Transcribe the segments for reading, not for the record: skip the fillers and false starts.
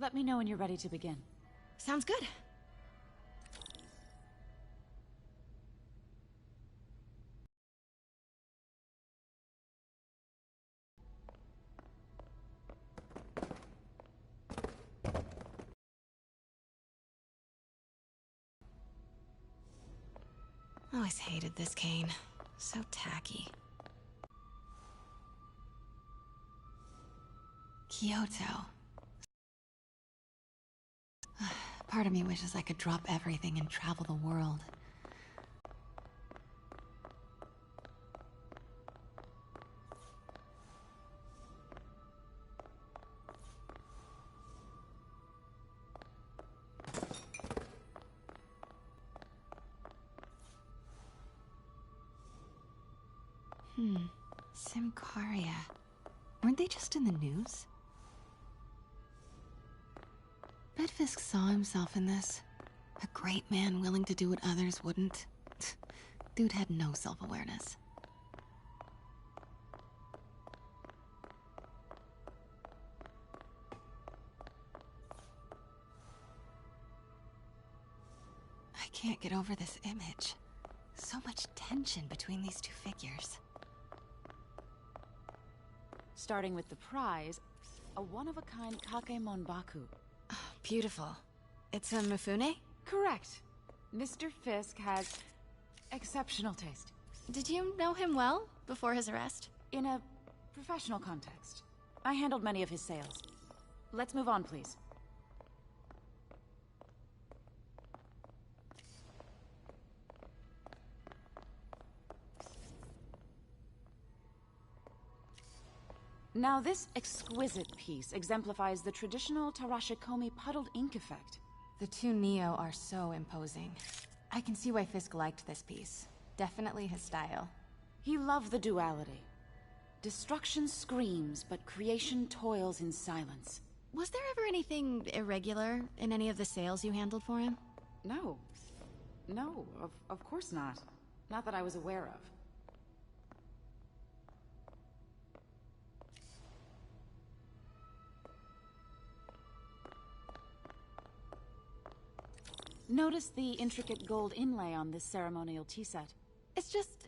Let me know when you're ready to begin. Sounds good. Always hated this cane. So tacky. Kyoto. Part of me wishes I could drop everything and travel the world. Symkaria. Weren't they just in the news? Bet Fisk saw himself in this. A great man willing to do what others wouldn't. Dude had no self-awareness. I can't get over this image. So much tension between these two figures. Starting with the prize, a one-of-a-kind Kakemon Baku. Beautiful. It's a Mifune? Correct. Mr. Fisk has exceptional taste. Did you know him well before his arrest? In a professional context, I handled many of his sales. Let's move on, please. Now, this exquisite piece exemplifies the traditional Tarashikomi puddled ink effect. The two Neo are so imposing. I can see why Fisk liked this piece. Definitely his style. He loved the duality. Destruction screams, but creation toils in silence. Was there ever anything irregular in any of the sales you handled for him? No. No, of course not. Not that I was aware of. Notice the intricate gold inlay on this ceremonial tea set. It's just...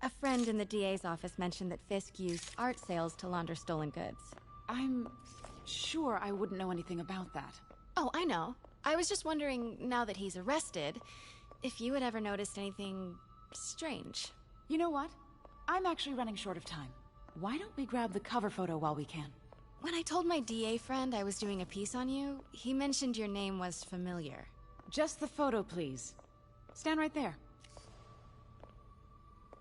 a friend in the DA's office mentioned that Fisk used art sales to launder stolen goods. I'm sure I wouldn't know anything about that. Oh, I know. I was just wondering, now that he's arrested, if you had ever noticed anything strange. You know what? I'm actually running short of time. Why don't we grab the cover photo while we can? When I told my DA friend I was doing a piece on you, he mentioned your name was familiar. Just the photo, please. Stand right there.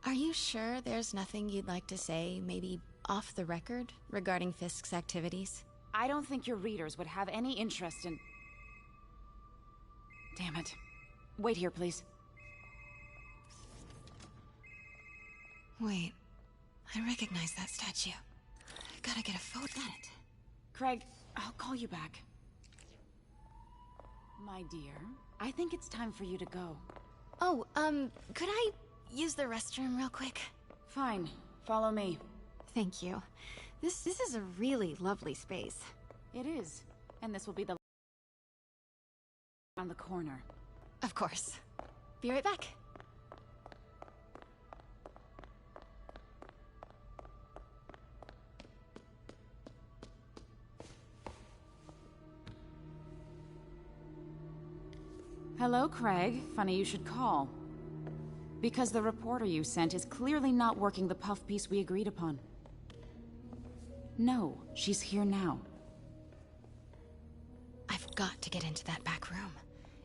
Are you sure there's nothing you'd like to say, maybe off the record, regarding Fisk's activities? I don't think your readers would have any interest in... Damn it. Wait here, please. Wait. I recognize that statue. Gotta get a photo at it. Craig, I'll call you back. My dear, I think it's time for you to go. Oh, could I use the restroom real quick? Fine. Follow me. Thank you. This is a really lovely space. It is. And this will be the... around the corner. Of course. Be right back. Hello, Craig. Funny you should call. Because the reporter you sent is clearly not working the puff piece we agreed upon. No, she's here now. I've got to get into that back room.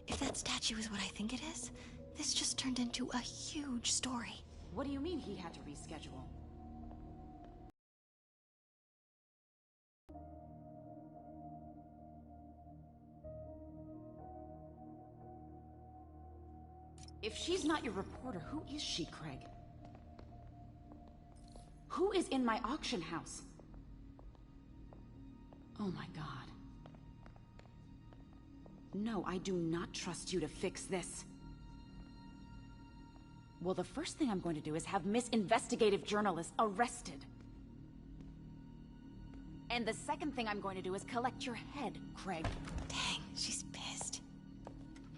If that statue is what I think it is, this just turned into a huge story. What do you mean he had to reschedule? If she's not your reporter, who is she, Craig? Who is in my auction house? Oh my God. No, I do not trust you to fix this. Well, the first thing I'm going to do is have Miss Investigative Journalist arrested. And the second thing I'm going to do is collect your head, Craig. Dang, she's pissed.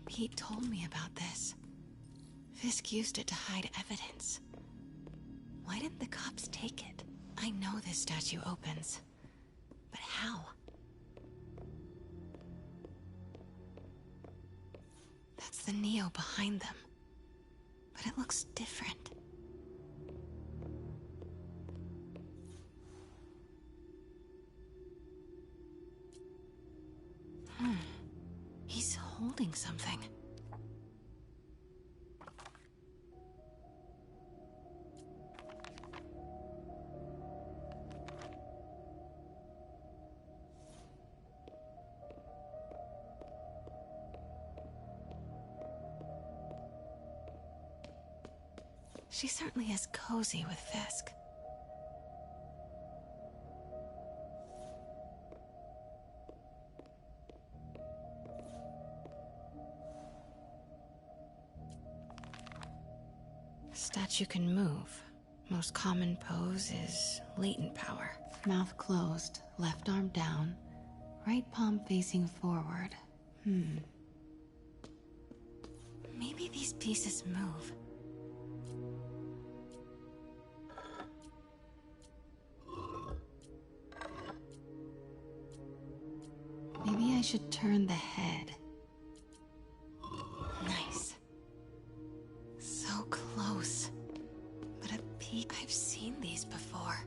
Pete told me about this. Fisk used it to hide evidence. Why didn't the cops take it? I know this statue opens. But how? That's the Neo behind them. But it looks different. He's holding something. She certainly is cozy with Fisk. Statue can move. Most common pose is latent power. Mouth closed, left arm down, right palm facing forward. Maybe these pieces move. Maybe I should turn the head. Nice. So close. But a peek, I've seen these before.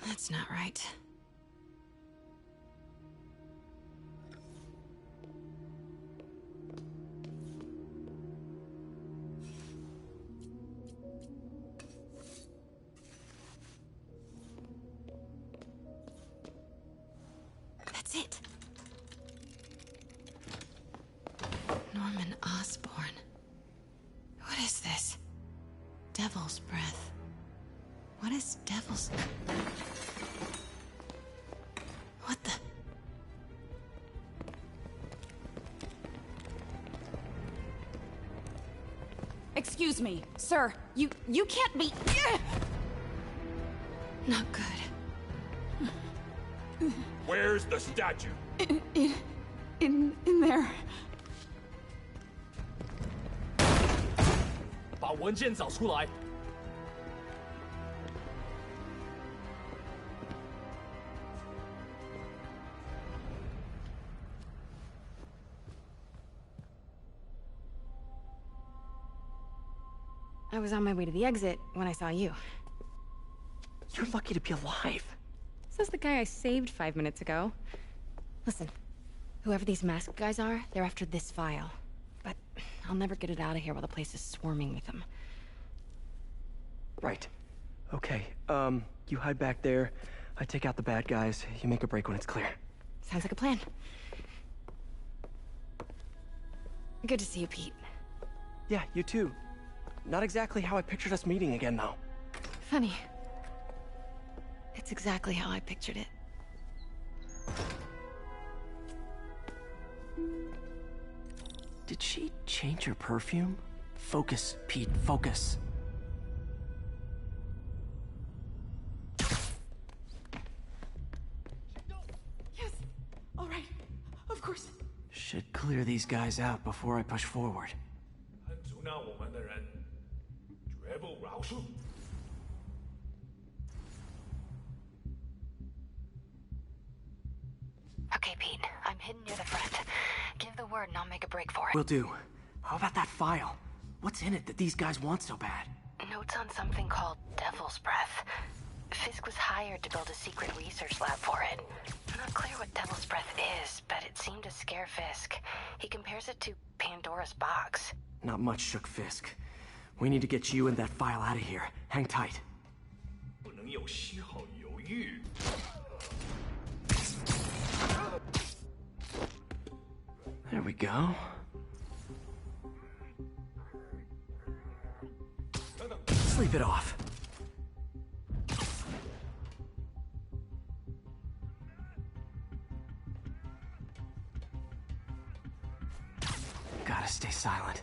That's not right. That's it. Norman Osborn. What is this? Devil's breath. What is devil's... What the... Excuse me, sir. You can't be... Not good. Where's the statue? In there. 把文件找出来。I was on my way to the exit when I saw you. You're lucky to be alive. Says the guy I saved 5 minutes ago. Listen, whoever these masked guys are, they're after this file. But I'll never get it out of here while the place is swarming with them. Right. Okay, you hide back there. I take out the bad guys. You make a break when it's clear. Sounds like a plan. Good to see you, Pete. Yeah, you too. Not exactly how I pictured us meeting again, though. Funny. It's exactly how I pictured it. Did she change her perfume? Focus, Pete, focus. Yes. All right. Of course. Should clear these guys out before I push forward. 很阻挠我们的人，绝不饶恕。 Okay, Pete. I'm hidden near the front. Give the word and I'll make a break for it. Will do. How about that file? What's in it that these guys want so bad? Notes on something called Devil's Breath. Fisk was hired to build a secret research lab for it. Not clear what Devil's Breath is, but it seemed to scare Fisk. He compares it to Pandora's box. Not much shook Fisk. We need to get you and that file out of here. Hang tight. 不能有丝毫犹豫。 There we go. Sleep it off. Gotta stay silent.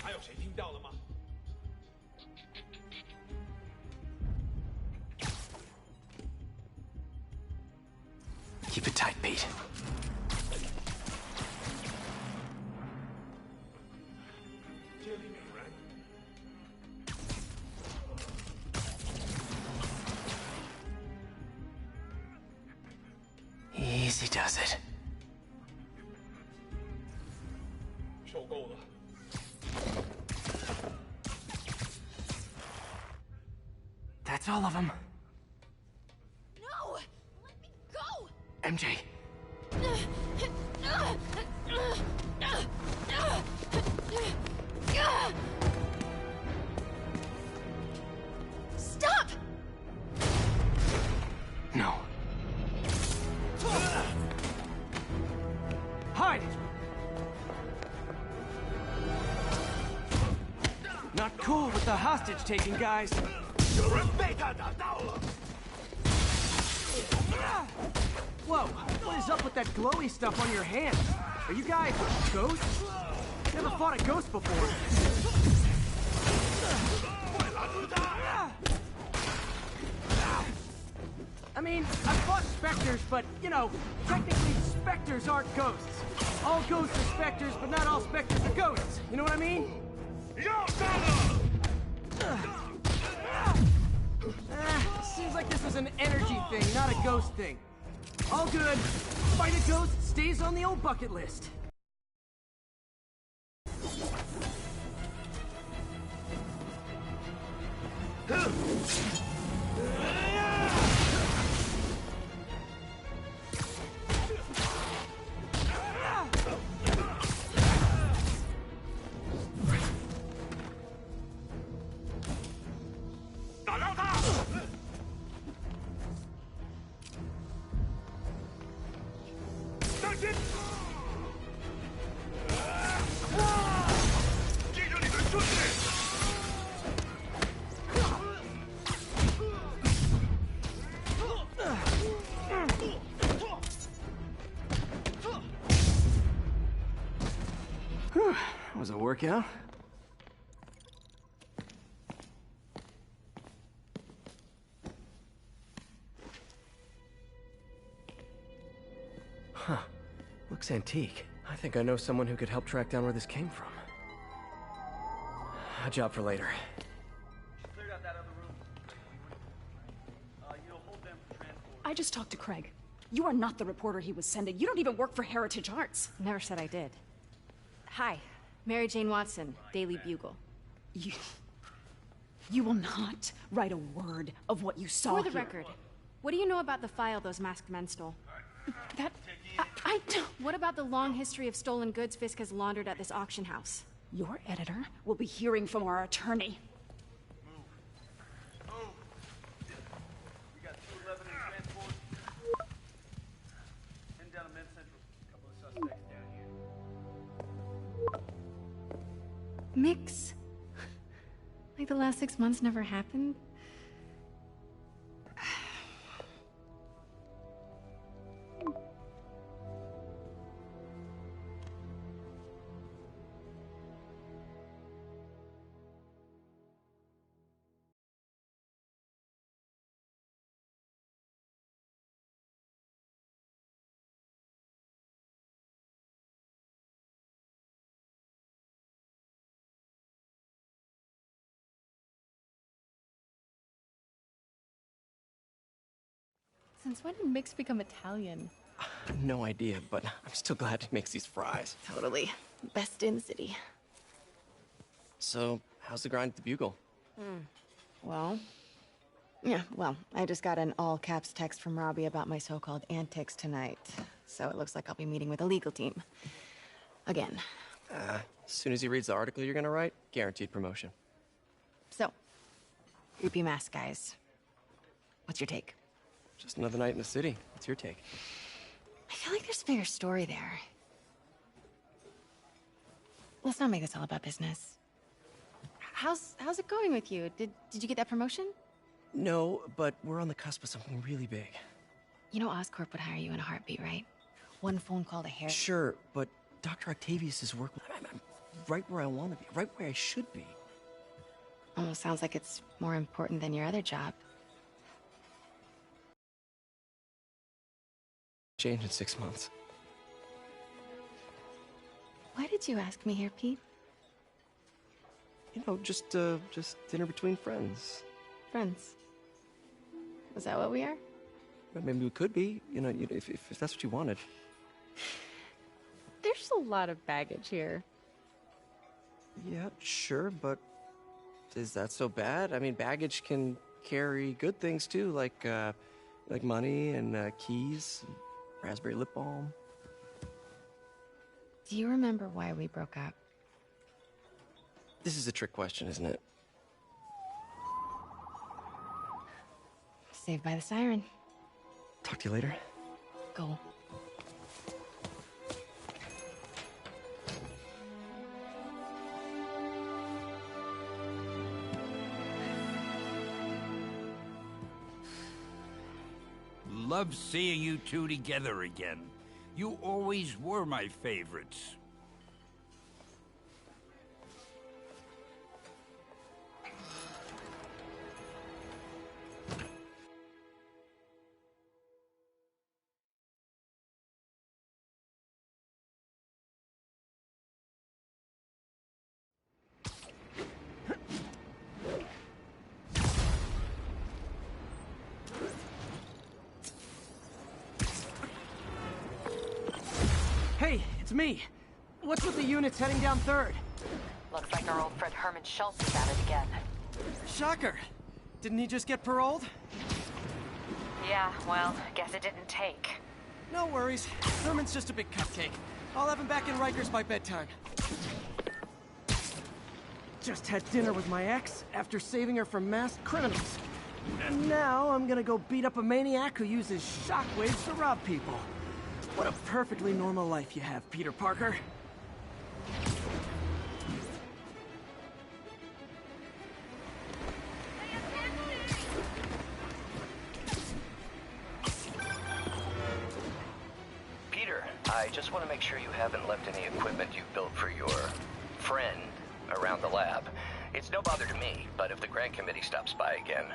还有谁听到了吗？ Keep it tight, Pete. 这里没人。 Easy does it. 受够了。 That's all of them. No! Let me go! MJ. Stop! No. Hide! Not cool with the hostage-taking, guys. 有人被他打到了。 Whoa, what is up with that glowy stuff on your hands? Are you guys ghosts? Never fought a ghost before. 快拦住他！ I mean, I've fought specters, but, you know, technically specters aren't ghosts. All ghosts are specters, but not all specters are ghosts. You know what I mean? 要杀了！ Seems like this was an energy thing, not a ghost thing. All good. Fight a ghost stays on the old bucket list. Was a workout? Huh. Looks antique. I think I know someone who could help track down where this came from. A job for later. I just talked to Craig. You are not the reporter he was sending. You don't even work for Heritage Arts. Never said I did. Hi, Mary Jane Watson, Daily Bugle. You will not write a word of what you saw For the here. record, what do you know about the file those masked men stole? That... I don't... What about the long history of stolen goods Fisk has laundered at this auction house? Your editor will be hearing from our attorney. We got 211 in transport. Heading down to Men's Central. Couple of suspects down here. Mix. Like the last 6 months never happened? Since when did Mix become Italian? No idea, but I'm still glad he makes these fries. Totally. Best in the city. So, how's the grind at the Bugle? Well, I just got an all-caps text from Robbie about my so-called antics tonight. So it looks like I'll be meeting with the legal team. Again. As soon as he reads the article you're gonna write, guaranteed promotion. So, creepy mask guys. What's your take? Just another night in the city. What's your take? I feel like there's a bigger story there. Let's not make this all about business. How's it going with you? Did you get that promotion? No, but we're on the cusp of something really big. You know Oscorp would hire you in a heartbeat, right? One phone call to Harry. Sure, but Dr. Octavius' work, I'm right where I want to be, right where I should be. Almost sounds like it's more important than your other job. Change in 6 months. Why did you ask me here, Pete? You know, just dinner between friends. Friends. Is that what we are? But maybe we could be, you know, if that's what you wanted. There's a lot of baggage here. Yeah, sure, but is that so bad? I mean, baggage can carry good things too, like money and keys, and raspberry lip balm. Do you remember why we broke up? This is a trick question, isn't it? Saved by the siren. Talk to you later. Go. Love seeing you two together again. You always were my favorites. Hey, it's me. What's with the units heading down 3rd? Looks like our old friend Herman Schultz is at it again. Shocker. Didn't he just get paroled? Yeah, well, guess it didn't take. No worries. Herman's just a big cupcake. I'll have him back in Rikers by bedtime. Just had dinner with my ex after saving her from masked criminals. And now I'm gonna go beat up a maniac who uses shockwaves to rob people. What a perfectly normal life you have, Peter Parker. Peter, I just want to make sure you haven't left any equipment you've built for your friend around the lab. It's no bother to me, but if the grant committee stops by again...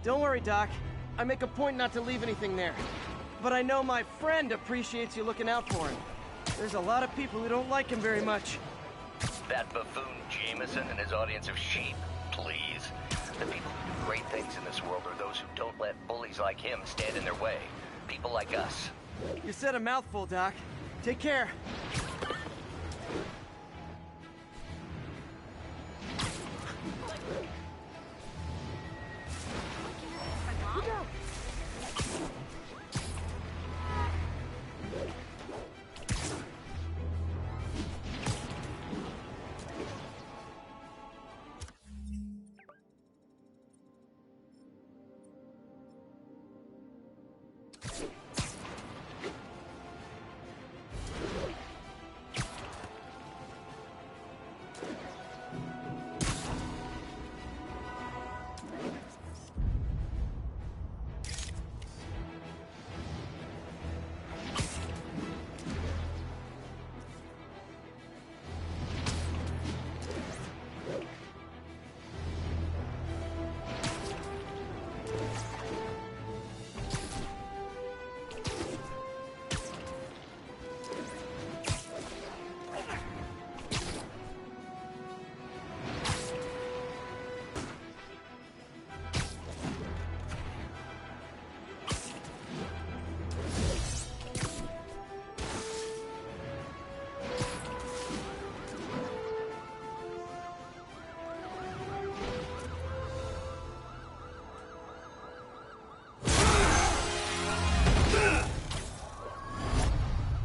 Don't worry, Doc. I make a point not to leave anything there. But I know my friend appreciates you looking out for him. There's a lot of people who don't like him very much. That buffoon Jameson and his audience of sheep, please. The people who do great things in this world are those who don't let bullies like him stand in their way. People like us. You said a mouthful, Doc. Take care.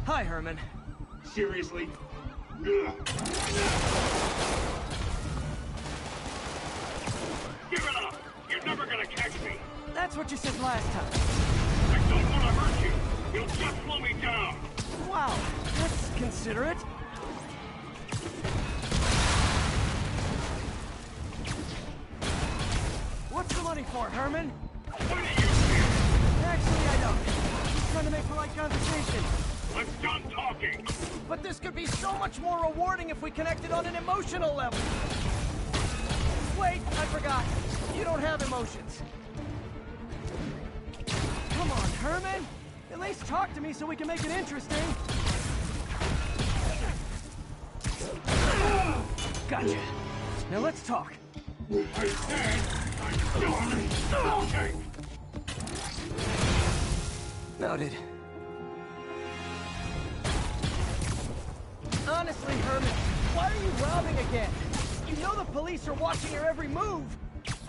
Hi, Herman. Seriously? Give it up! You're never gonna catch me! That's what you said last time. I don't want to hurt you! You'll just slow me down! Wow, that's considerate. What's the money for, Herman? What do you fear? Actually, I don't. polite conversation. I'm done talking! But this could be so much more rewarding if we connected on an emotional level. Wait, I forgot. You don't have emotions. Come on, Herman. At least talk to me so we can make it interesting. Gotcha. Now let's talk. I said I'm done talking! Noted. Honestly, Herman, why are you robbing again? You know the police are watching your every move.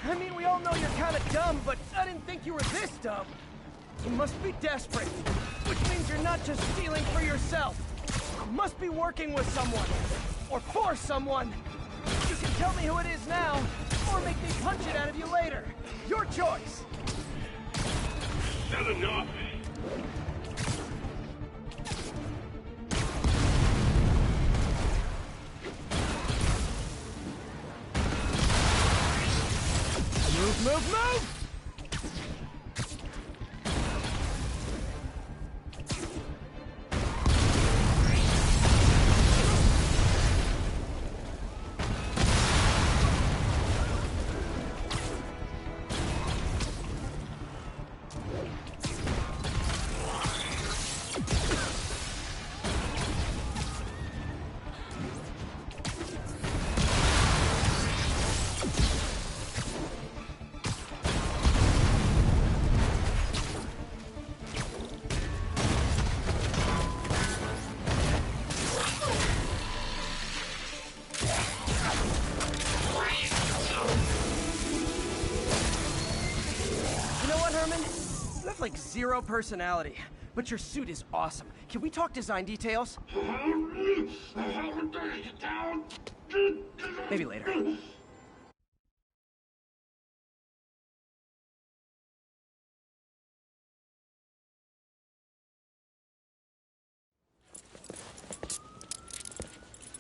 I mean, we all know you're kind of dumb, but I didn't think you were this dumb. You must be desperate, which means you're not just stealing for yourself. You must be working with someone, or for someone. You can tell me who it is now, or make me punch it out of you later. Your choice. Said enough! Move, move, move! Like zero personality, but your suit is awesome. Can we talk design details? Maybe later.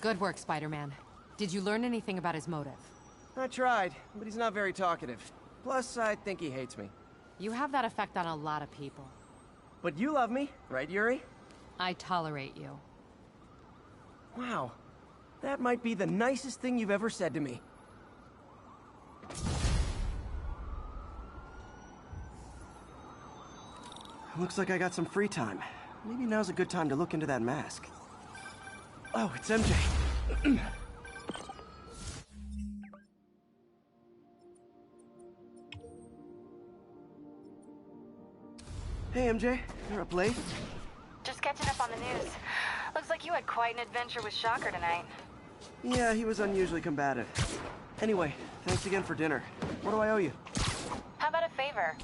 Good work, Spider-Man. Did you learn anything about his motive? I tried, but he's not very talkative. Plus, I think he hates me. You have that effect on a lot of people. But you love me, right, Yuri? I tolerate you. Wow. That might be the nicest thing you've ever said to me. Looks like I got some free time. Maybe now's a good time to look into that mask. Oh, it's MJ. Hey, MJ. You're up late? Just catching up on the news. Looks like you had quite an adventure with Shocker tonight. Yeah, he was unusually combative. Anyway, thanks again for dinner. What do I owe you? How about a favor?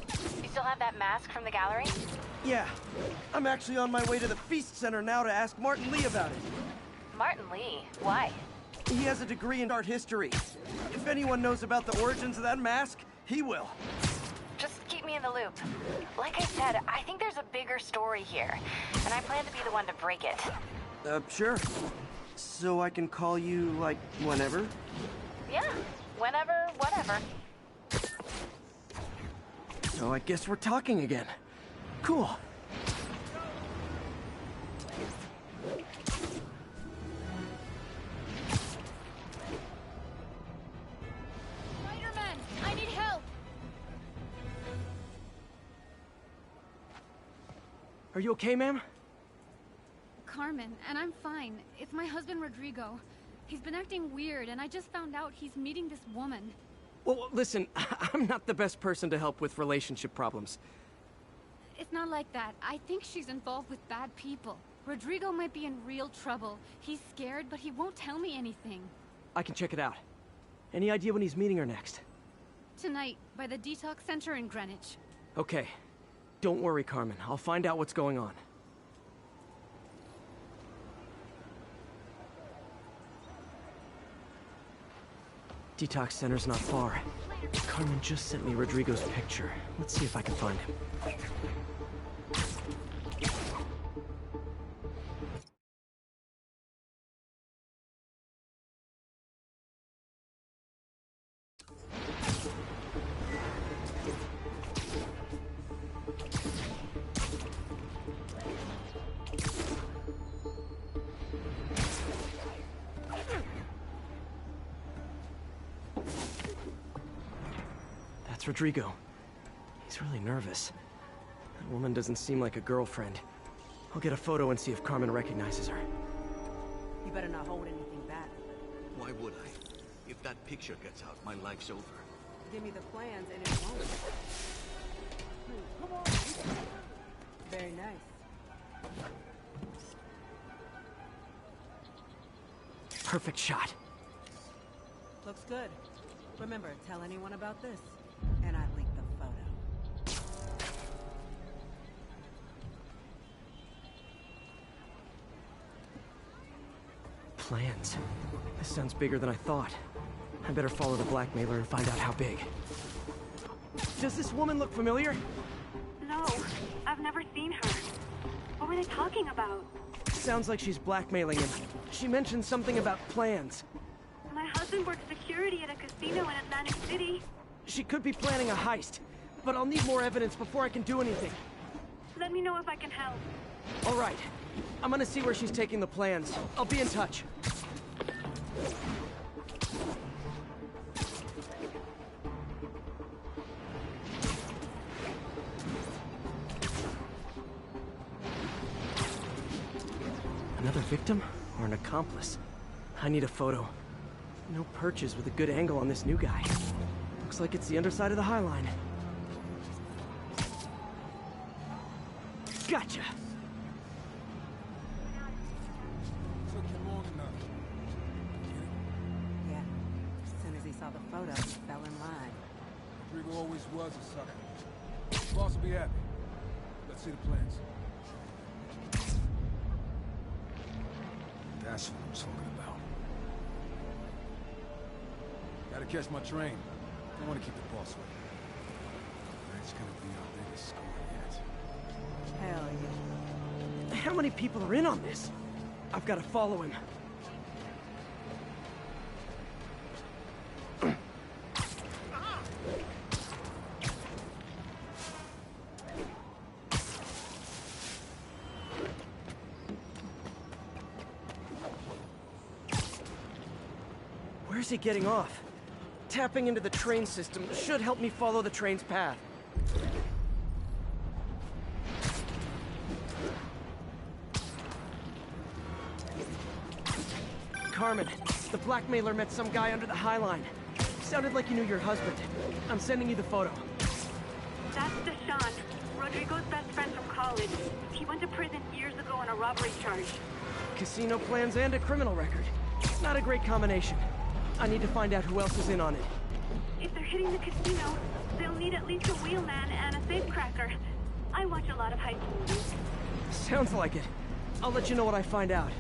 You still have that mask from the gallery? Yeah. I'm actually on my way to the Feast Center now to ask Martin Lee about it. Martin Lee? Why? He has a degree in art history. If anyone knows about the origins of that mask, he will. Just keep me in the loop. Like I said, I think there's a bigger story here, and I plan to be the one to break it. Sure. So I can call you, like, whenever? Yeah, whenever, whatever. So I guess we're talking again. Cool. Spider-Man, I need help! Are you okay, ma'am? Carmen, and I'm fine. It's my husband, Rodrigo. He's been acting weird, and I just found out he's meeting this woman. Well, listen, I'm not the best person to help with relationship problems. It's not like that. I think she's involved with bad people. Rodrigo might be in real trouble. He's scared, but he won't tell me anything. I can check it out. Any idea when he's meeting her next? Tonight, by the detox center in Greenwich. Okay. Don't worry, Carmen. I'll find out what's going on. Detox center's not far. Carmen just sent me Rodrigo's picture. Let's see if I can find him. That's Rodrigo. He's really nervous. That woman doesn't seem like a girlfriend. I'll get a photo and see if Carmen recognizes her. You better not hold anything back. Why would I? If that picture gets out, my life's over. Give me the plans and it won't. Come on. Very nice. Perfect shot. Looks good. Remember, tell anyone about this, and I leak the photo. Plans. This sounds bigger than I thought. I better follow the blackmailer and find out how big. Does this woman look familiar? No, I've never seen her. What were they talking about? Sounds like she's blackmailing him. She mentioned something about plans. My husband works security at a casino in Atlantic City. She could be planning a heist, but I'll need more evidence before I can do anything. Let me know if I can help. All right. I'm gonna see where she's taking the plans. I'll be in touch. Another victim or an accomplice? I need a photo. No perches with a good angle on this new guy. Looks like it's the underside of the High Line. Gotcha! Took you long enough. Yeah. As soon as he saw the photo, he fell in line. Rodrigo always was a sucker. Boss will be happy. Let's see the plans. That's what I'm talking about. Gotta catch my train. Don't want to keep the boss waiting. That's gonna be our biggest score yet. Hell yeah. How many people are in on this? I've got to follow him. Where's he getting off? Tapping into the train system should help me follow the train's path. Carmen, the blackmailer met some guy under the High Line. Sounded like he knew your husband. I'm sending you the photo. That's Deshaun, Rodrigo's best friend from college. He went to prison years ago on a robbery charge. Casino plans and a criminal record. Not a great combination. I need to find out who else is in on it. If they're hitting the casino, they'll need at least a wheelman and a safecracker. I watch a lot of heist movies. Sounds like it. I'll let you know what I find out.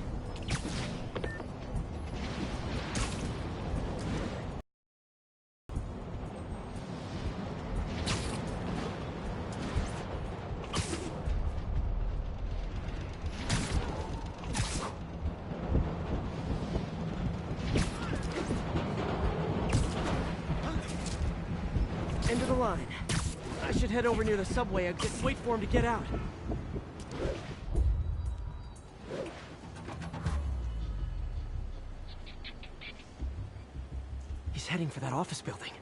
End of the line. I should head over near the subway exit and wait for him to get out. He's heading for that office building.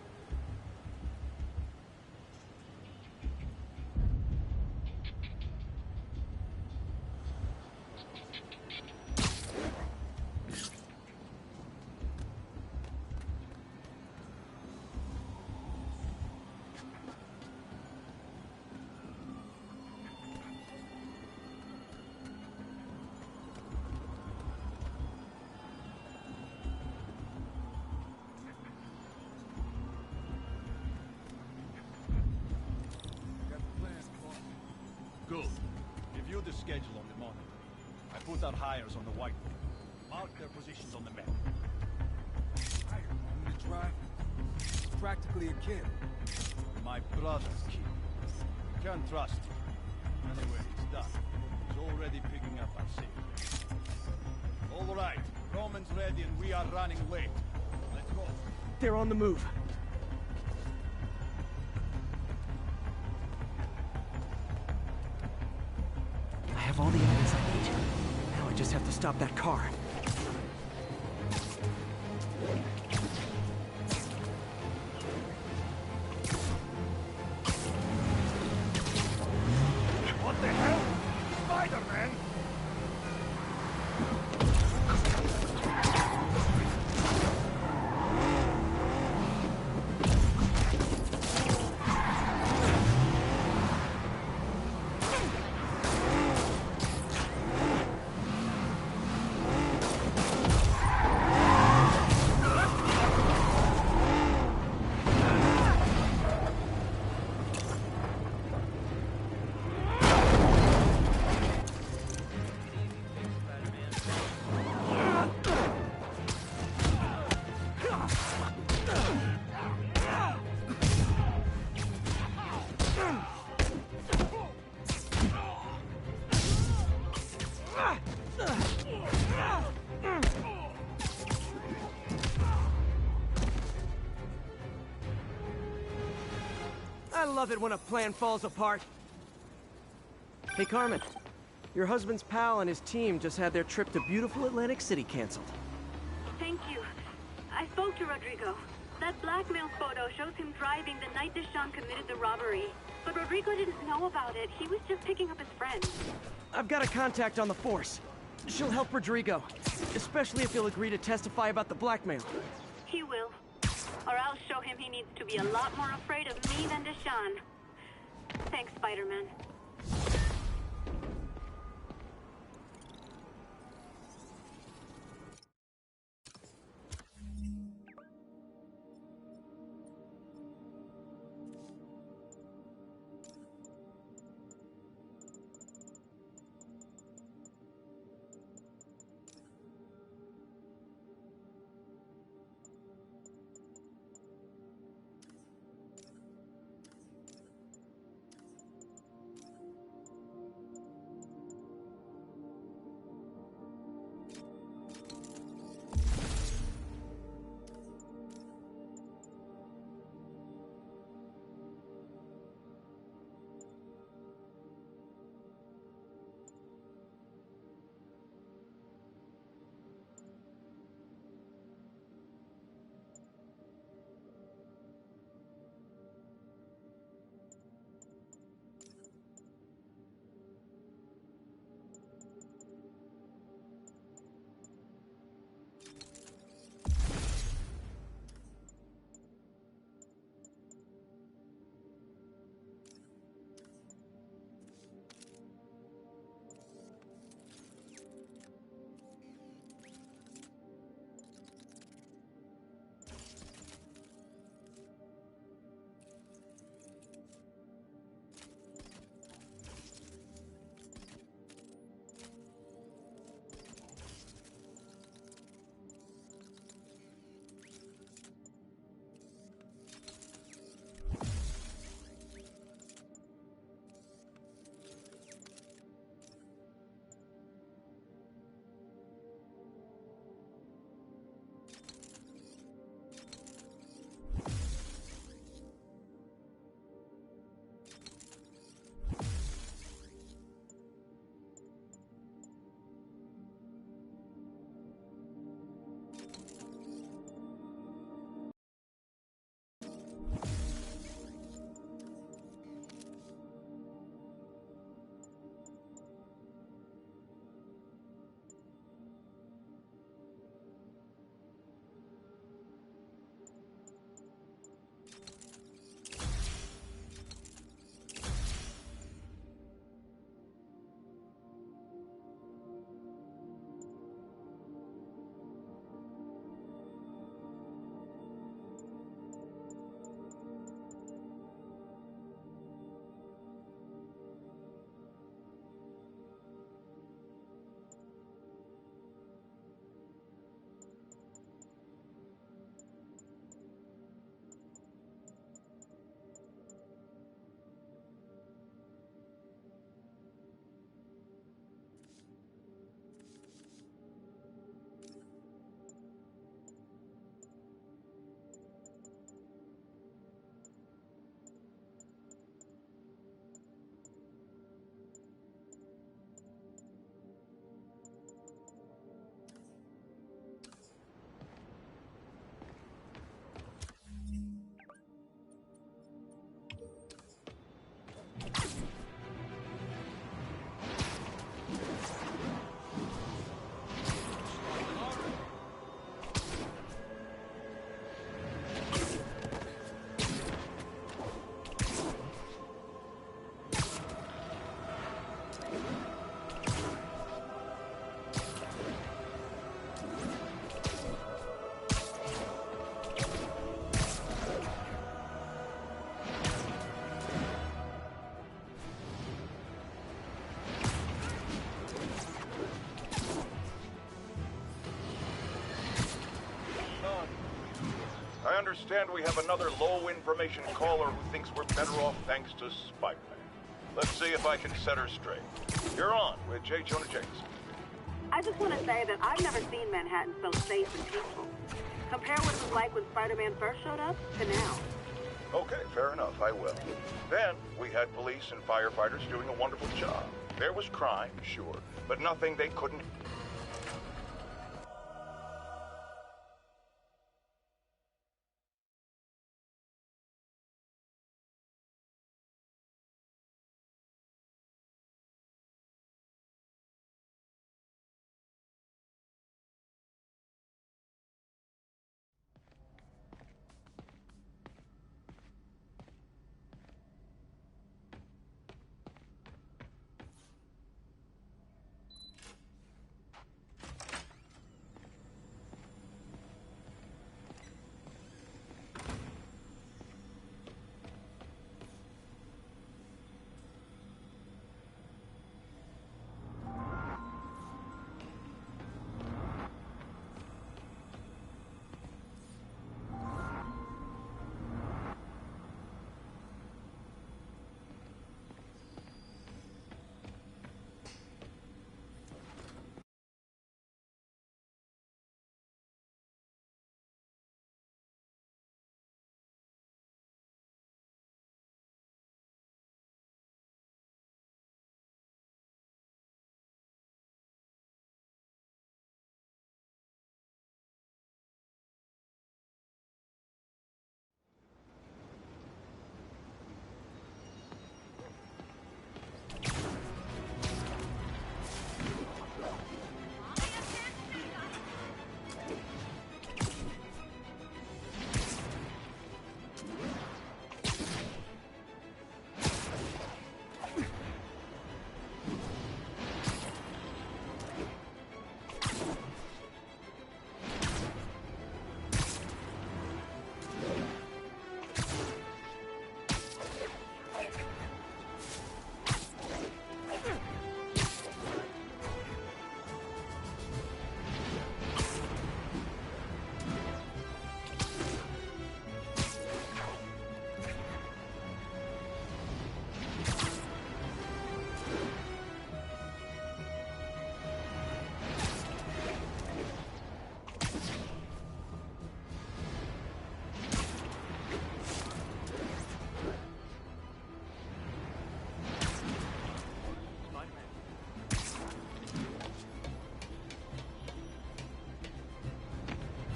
Good. Review the schedule on the monitor. I put our hires on the whiteboard. Mark their positions on the map. Hire on the drive. He's practically a kid. My brother's kid. Can't trust him. Anyway, it's done. He's already picking up our signal. All right. Roman's ready and we are running late. Let's go. They're on the move. I have all the evidence I need. Now I just have to stop that car. I love it when a plan falls apart. Hey, Carmen. Your husband's pal and his team just had their trip to beautiful Atlantic City canceled. Thank you. I spoke to Rodrigo. That blackmail photo shows him driving the night Deshawn committed the robbery. But Rodrigo didn't know about it. He was just picking up his friend. I've got a contact on the force. She'll help Rodrigo, especially if he'll agree to testify about the blackmail. He will. Or I'll show him he needs to be a lot more afraid of me than Deshawn. Thanks, Spider-Man. I understand we have another low-information caller who thinks we're better off thanks to Spider-Man. Let's see if I can set her straight. You're on with J. Jonah Jameson. I just want to say that I've never seen Manhattan so safe and peaceful. Compare what it was like when Spider-Man first showed up to now. Okay, fair enough, I will. Then, we had police and firefighters doing a wonderful job. There was crime, sure, but nothing they couldn't...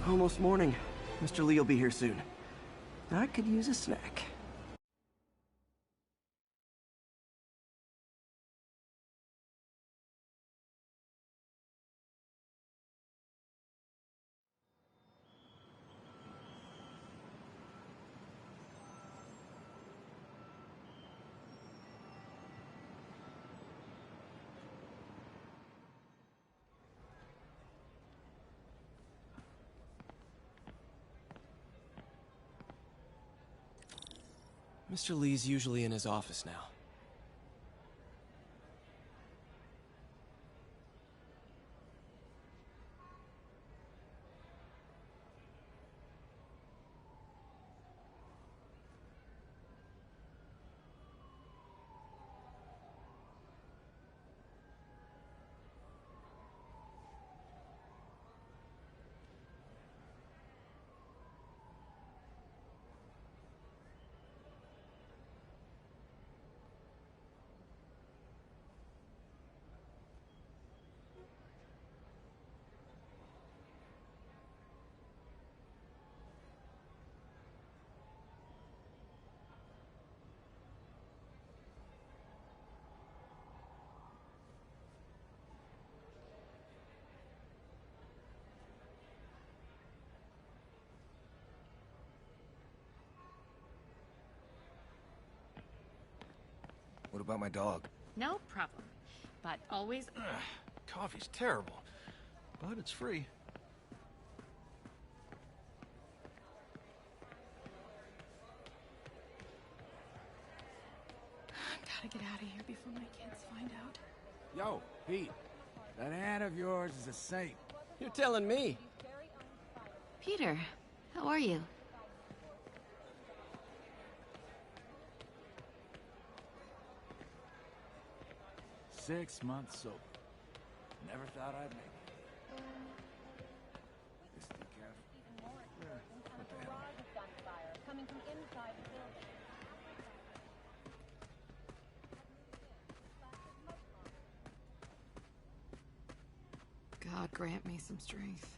Almost morning. Mr. Lee will be here soon. I could use a snack. Mr. Lee's usually in his office now. What about my dog? No problem. But always... Coffee's terrible, but it's free. Gotta get out of here before my kids find out. Yo, Pete. That aunt of yours is a saint. You're telling me. Peter, how are you? "6 months sober. Never thought I'd make it. This decaf. What the hell? Coming from inside the building. God grant me some strength.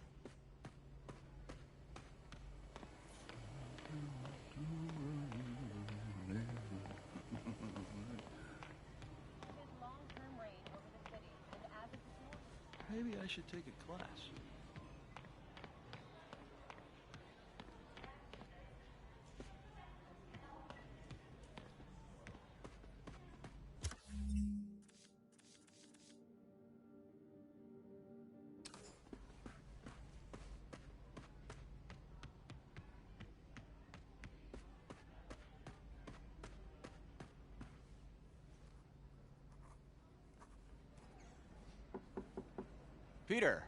Maybe I should take a class. Peter,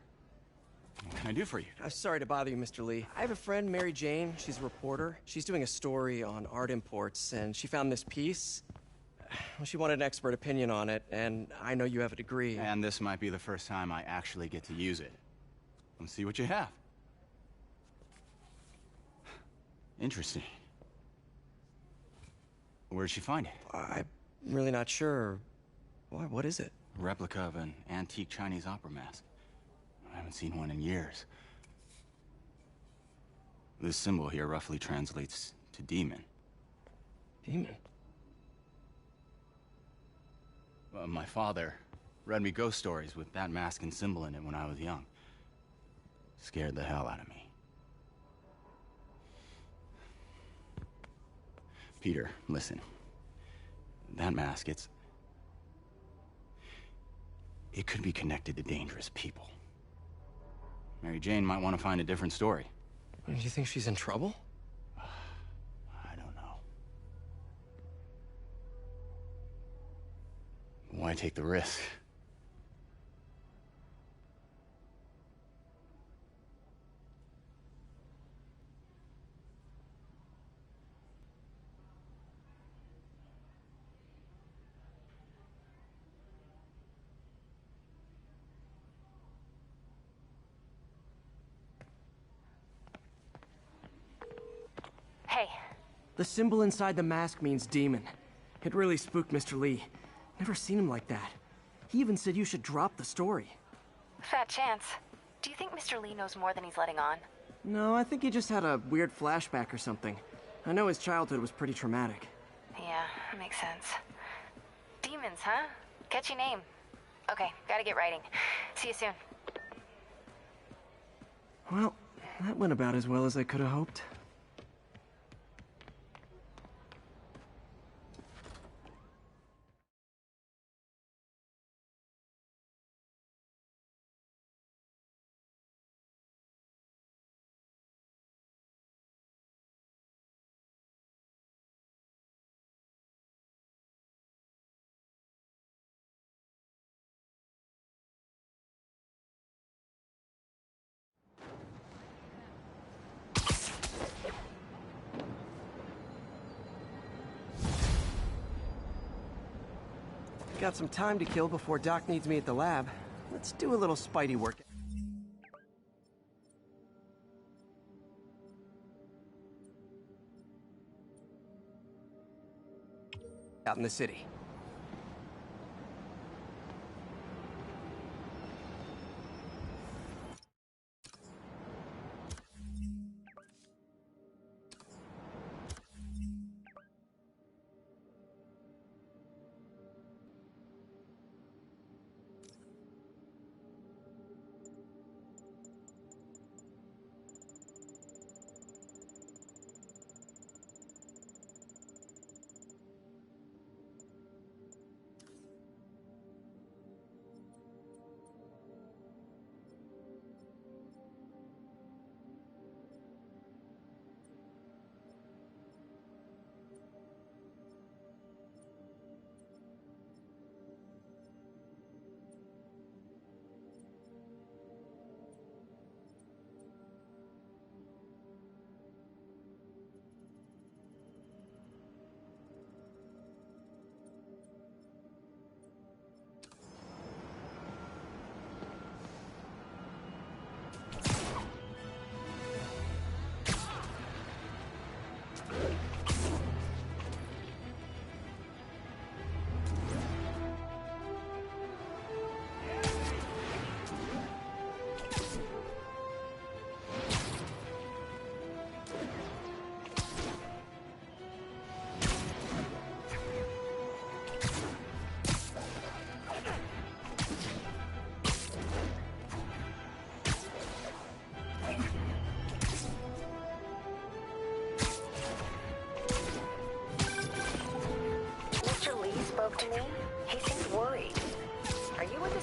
what can I do for you? I'm sorry to bother you, Mr. Lee. I have a friend, Mary Jane. She's a reporter. She's doing a story on art imports, and she found this piece. Well, she wanted an expert opinion on it, and I know you have a degree. And this might be the first time I actually get to use it. Let's see what you have. Interesting. Where'd she find it? I'm really not sure. Why? What is it? A replica of an antique Chinese opera mask. I haven't seen one in years. This symbol here roughly translates to demon. Demon? My father read me ghost stories with that mask and symbol in it when I was young. Scared the hell out of me. Peter, listen. That mask, it could be connected to dangerous people. Mary Jane might want to find a different story. Do you think she's in trouble? I don't know. Why take the risk? Hey. The symbol inside the mask means demon. It really spooked Mr. Lee. Never seen him like that. He even said you should drop the story. Fat chance. Do you think Mr. Lee knows more than he's letting on? No, I think he just had a weird flashback or something. I know his childhood was pretty traumatic. Yeah, makes sense. Demons, huh? Catchy name. Okay, gotta get writing. See you soon. Well, that went about as well as I could have hoped. Got some time to kill before Doc needs me at the lab. Let's do a little Spidey work. Out in the city.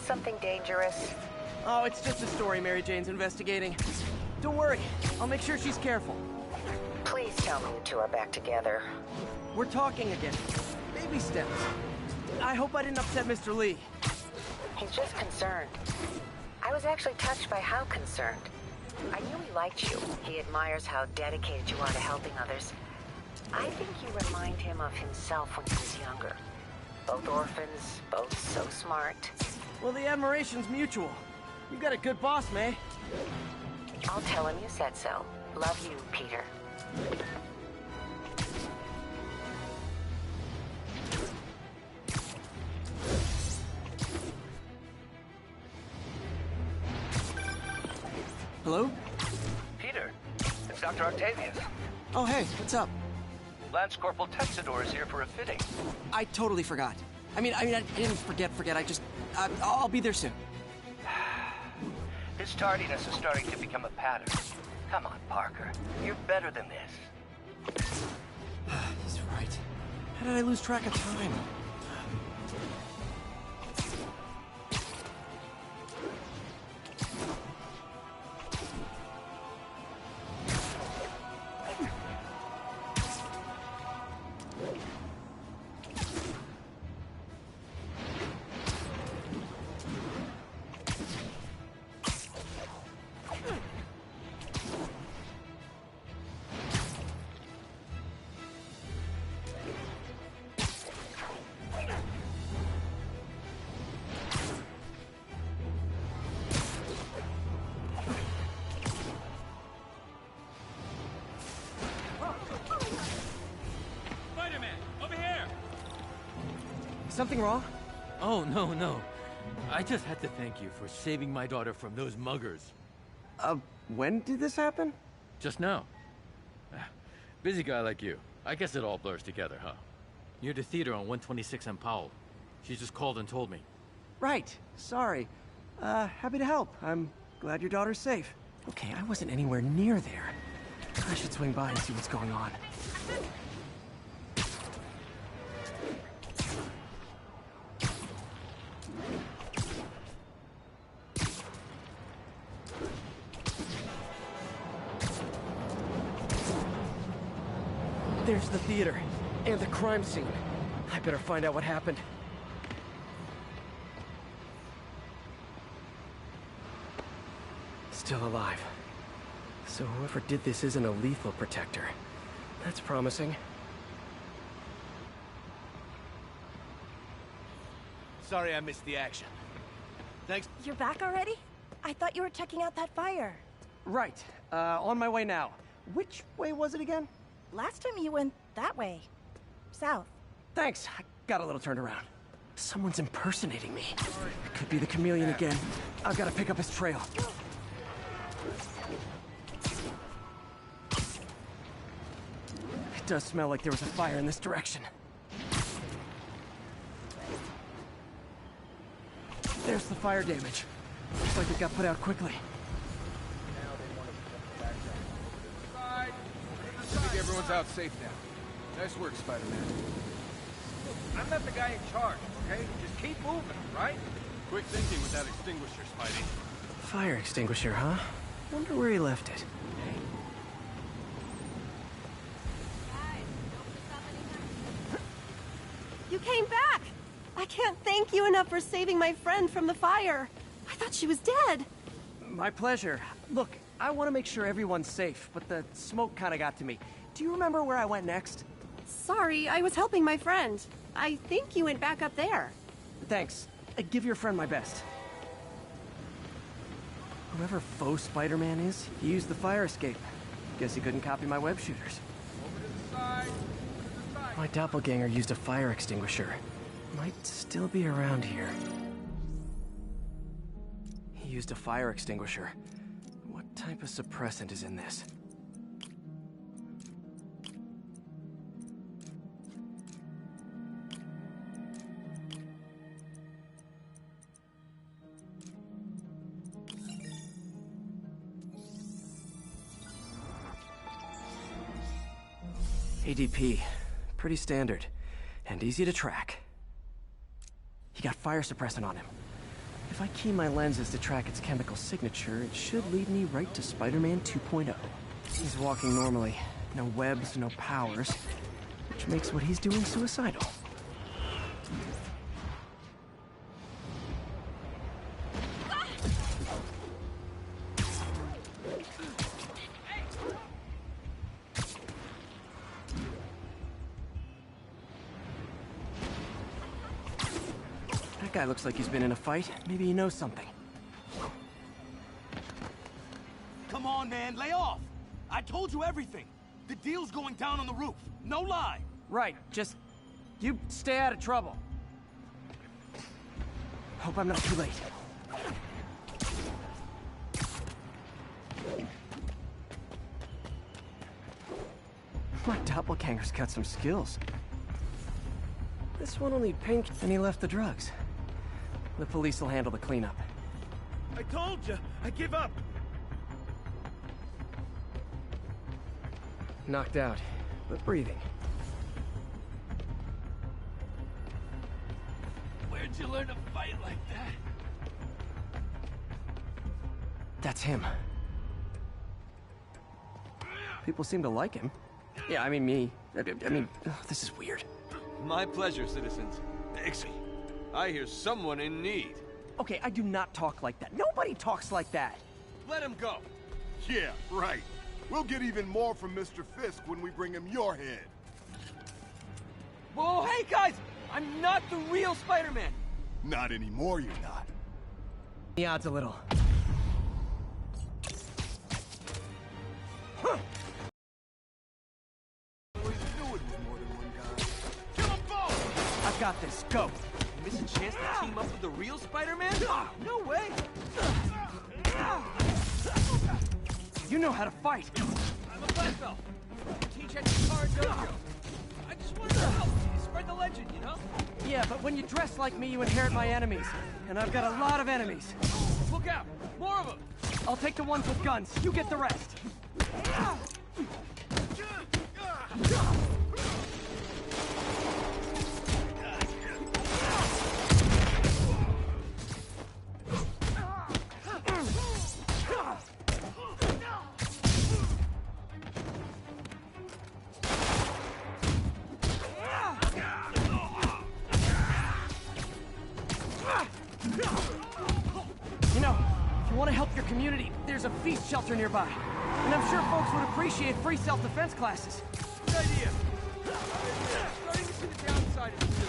something dangerous? Oh, it's just a story Mary Jane's investigating. Don't worry, I'll make sure she's careful. Please tell me you two are back together. We're talking again. Baby steps. I hope I didn't upset Mr. Lee. He's just concerned. I was actually touched by how concerned. I knew he liked you. He admires how dedicated you are to helping others. I think you remind him of himself when he was younger. Both orphans, both so smart. Well, the admiration's mutual. You got a good boss, May. I'll tell him you said so. Love you, Peter. Hello? Peter, it's Dr. Octavius. Oh, hey, what's up? Lance Corporal Texador is here for a fitting. I totally forgot. I didn't forget. I'll be there soon. His tardiness is starting to become a pattern. Come on, Parker. You're better than this. He's right. How did I lose track of time? Something wrong? Oh, no. I just had to thank you for saving my daughter from those muggers. When did this happen? Just now. Busy guy like you. I guess it all blurs together, huh? Near the theater on 126 and Powell. She just called and told me. Right. Sorry. Happy to help. I'm glad your daughter's safe. Okay, I wasn't anywhere near there. I should swing by and see what's going on. There's the theater, and the crime scene. I better find out what happened. Still alive. So whoever did this isn't a lethal protector. That's promising. Sorry I missed the action. Thanks. You're back already? I thought you were checking out that fire. Right. On my way now. Which way was it again? Last time you went that way. South. Thanks. I got a little turned around. Someone's impersonating me. It could be the chameleon again. I've got to pick up his trail. It does smell like there was a fire in this direction. There's the fire damage. Looks like it got put out quickly. I think everyone's out safe now. Nice work, Spider-Man. I'm not the guy in charge, okay? Just keep moving, right? Quick thinking with that extinguisher, Spidey. Fire extinguisher, huh? Wonder where he left it. You came back! I can't thank you enough for saving my friend from the fire. I thought she was dead. My pleasure. Look, I want to make sure everyone's safe, but the smoke kind of got to me. Do you remember where I went next? Sorry, I was helping my friend. I think you went back up there. Thanks. Give your friend my best. Whoever faux Spider-Man is, he used the fire escape. Guess he couldn't copy my web shooters. My doppelganger used a fire extinguisher. Might still be around here. He used a fire extinguisher. What type of suppressant is in this? ADP. Pretty standard. And easy to track. He got fire suppressant on him. If I key my lenses to track its chemical signature, it should lead me right to Spider-Man 2.0. He's walking normally. No webs, no powers. Which makes what he's doing suicidal. That guy looks like he's been in a fight. Maybe he knows something. Come on, man, lay off! I told you everything. The deal's going down on the roof. No lie. Right, just... you stay out of trouble. Hope I'm not too late. My doppelganger's got some skills. This one will need pink, and he left the drugs. The police will handle the cleanup. I told you, I give up. Knocked out, but breathing. Where'd you learn to fight like that? That's him. People seem to like him. Yeah, I mean me. I mean, this is weird. My pleasure, citizens. Dixie, I hear someone in need. Okay, I do not talk like that. Nobody talks like that. Let him go. Yeah, right. We'll get even more from Mr. Fisk when we bring him your head. Whoa, hey guys! I'm not the real Spider-Man! Not anymore, you're not. The odds a little. Huh. Always knew it was more than one guy. Kill them both! I've got this. Go! You miss a chance to team up with the real Spider-Man? No way! You know how to fight! I'm a black belt. Teach at Guitar Dojo. I just wanted to help. Spread the legend, you know? Yeah, but when you dress like me, you inherit my enemies. And I've got a lot of enemies. Look out! More of them! I'll take the ones with guns. You get the rest. You know, if you want to help your community, there's a feast shelter nearby. And I'm sure folks would appreciate free self-defense classes. Good idea. Starting to see the downside of this.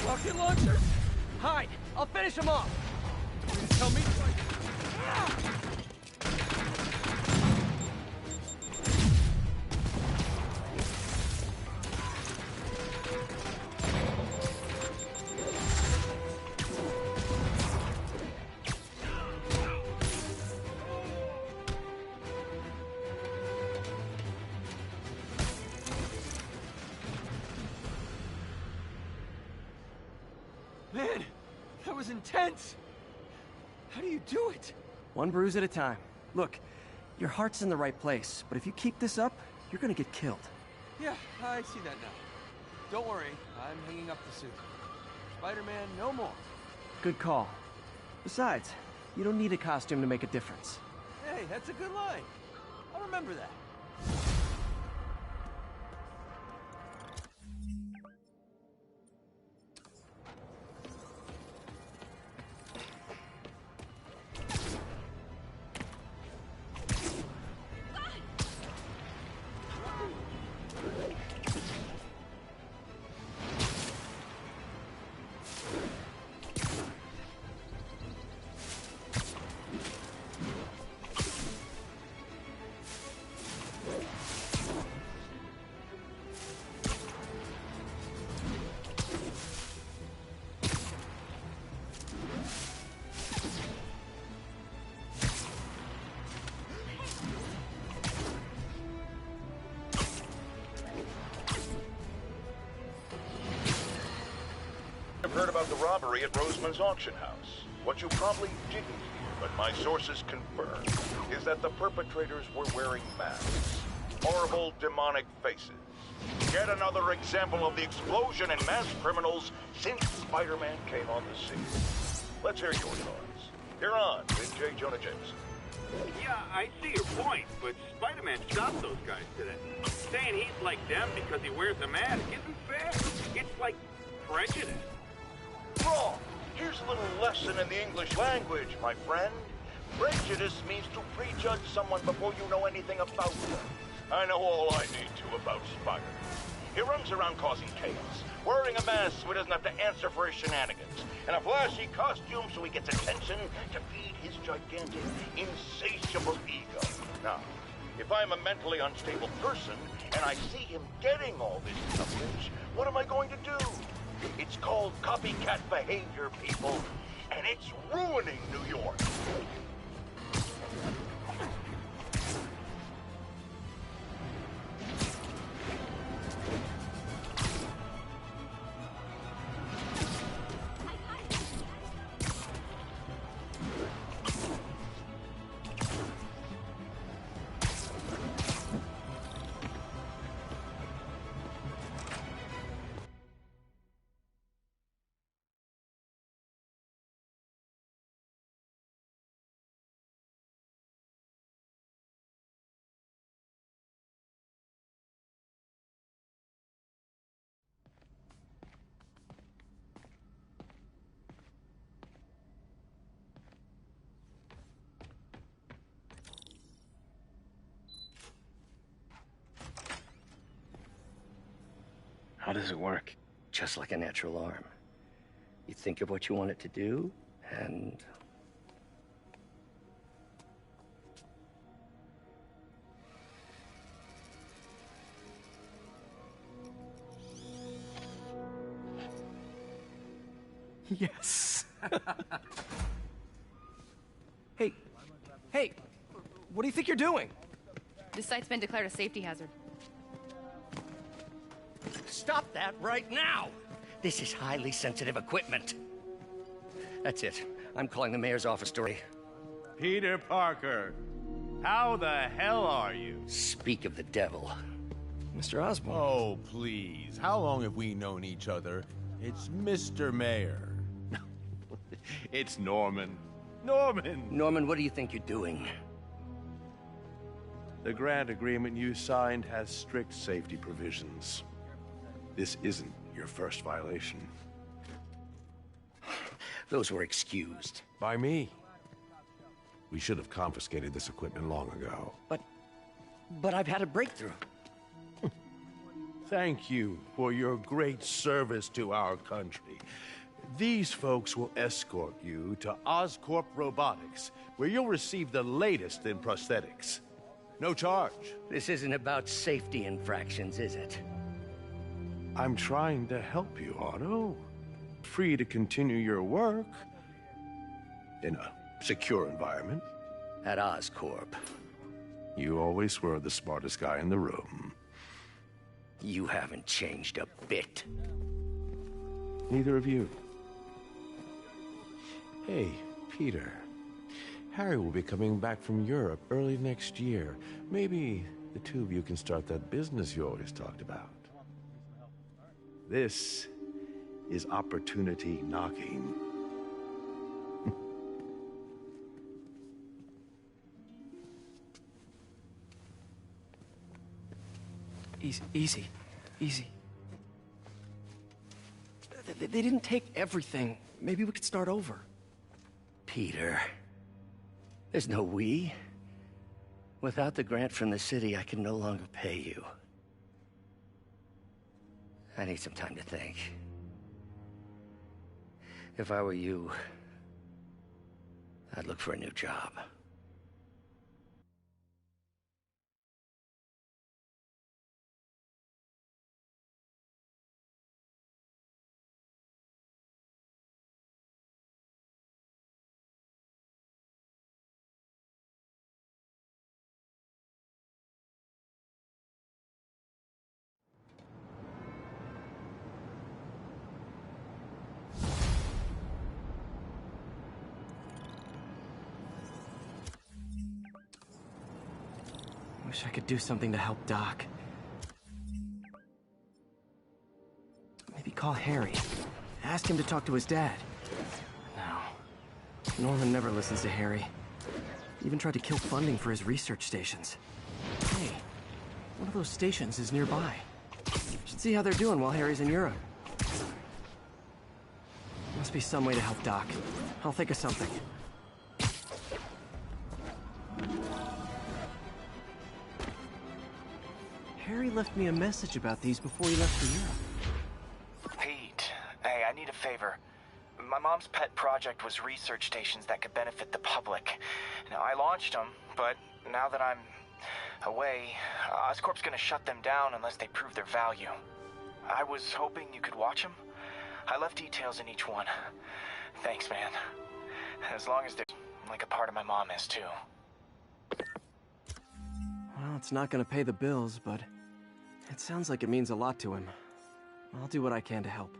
Rocket launcher? Hide! I'll finish him off! Tell me. Man, that was intense. How do you do it? One bruise at a time. Look, your heart's in the right place, but if you keep this up, you're gonna get killed. Yeah, I see that now. Don't worry, I'm hanging up the suit. Spider-Man, no more. Good call. Besides, you don't need a costume to make a difference. Hey, that's a good line. I'll remember that. the robbery at Roseman's auction house. What you probably didn't hear, but my sources confirm, is that the perpetrators were wearing masks. Horrible, demonic faces. Yet another example of the explosion in mass criminals since Spider-Man came on the scene. Let's hear your thoughts. You're on with J. Jonah Jameson. Yeah, I see your point, but Spider-Man stopped those guys today. Saying he's like them because he wears a mask isn't fair. It's like prejudice. Wrong. Here's a little lesson in the English language, my friend. Prejudice means to prejudge someone before you know anything about them. I know all I need to about Spider-Man. He runs around causing chaos, wearing a mask so he doesn't have to answer for his shenanigans, and a flashy costume so he gets attention to feed his gigantic, insatiable ego. Now, if I'm a mentally unstable person and I see him getting all this coverage, what am I going to do? It's called copycat behavior, people, and it's ruining New York. How does it work? Just like a natural arm. You think of what you want it to do, and... Yes. Hey, what do you think you're doing? This site's been declared a safety hazard. Stop that right now! This is highly sensitive equipment. That's it. I'm calling the mayor's office today. Peter Parker, how the hell are you? Speak of the devil. Mr. Osborn. Oh, please. How long have we known each other? It's Mr. Mayor. It's Norman. Norman! Norman, what do you think you're doing? The grant agreement you signed has strict safety provisions. This isn't your first violation. Those were excused. By me. We should have confiscated this equipment long ago. But I've had a breakthrough. Thank you for your great service to our country. These folks will escort you to Oscorp Robotics, where you'll receive the latest in prosthetics. No charge. This isn't about safety infractions, is it? I'm trying to help you, Otto. Free to continue your work in a secure environment. At Oscorp. You always were the smartest guy in the room. You haven't changed a bit. Neither of you. Hey, Peter. Harry will be coming back from Europe early next year. Maybe the two of you can start that business you always talked about. This is opportunity knocking. Easy. They didn't take everything. Maybe we could start over. Peter, there's no we. Without the grant from the city, I can no longer pay you. I need some time to think. If I were you, I'd look for a new job. Wish I could do something to help Doc. Maybe call Harry. Ask him to talk to his dad. No. Norman never listens to Harry. Even tried to kill funding for his research stations. Hey, one of those stations is nearby. Should see how they're doing while Harry's in Europe. Must be some way to help Doc. I'll think of something. Harry left me a message about these before he left for Europe. Pete, hey, I need a favor. My mom's pet project was research stations that could benefit the public. Now, I launched them, but now that I'm away, Oscorp's gonna shut them down unless they prove their value. I was hoping you could watch them. I left details in each one. Thanks, man. As long as there's like a part of my mom is, too. Well, it's not gonna pay the bills, but it sounds like it means a lot to him. I'll do what I can to help.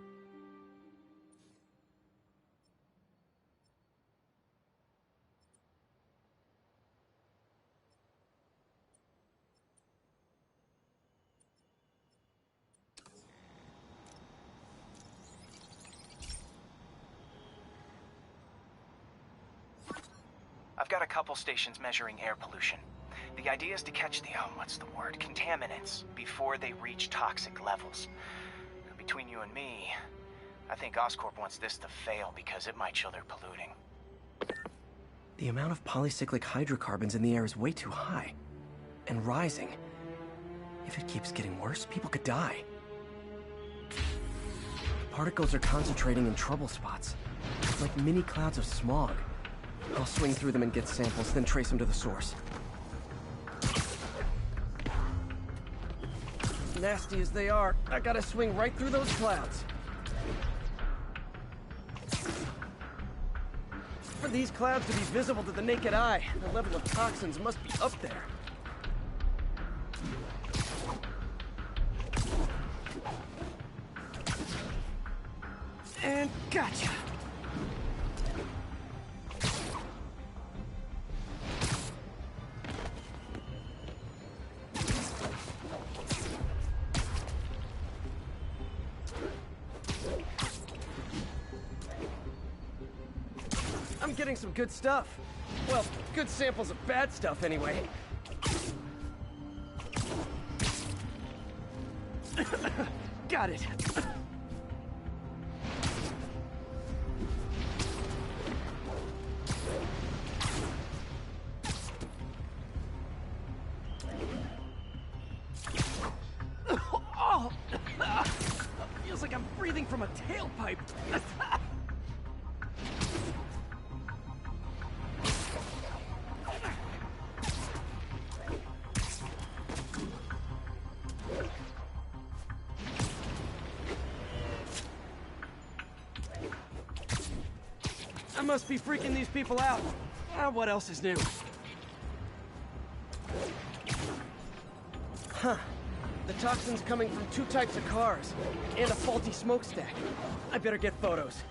I've got a couple stations measuring air pollution. The idea is to catch the, contaminants before they reach toxic levels. Between you and me, I think Oscorp wants this to fail because it might show they're polluting. The amount of polycyclic hydrocarbons in the air is way too high. And rising. If it keeps getting worse, people could die. Particles are concentrating in trouble spots. Like mini clouds of smog. I'll swing through them and get samples, then trace them to the source. Nasty as they are, I gotta swing right through those clouds. For these clouds to be visible to the naked eye, the level of toxins must be up there. And gotcha! I'm getting some good stuff. Well, good samples of bad stuff anyway. Got it. Oh, feels like I'm breathing from a tailpipe. I must be freaking these people out. What else is new? Huh. The toxin's coming from two types of cars, and a faulty smokestack. I better get photos.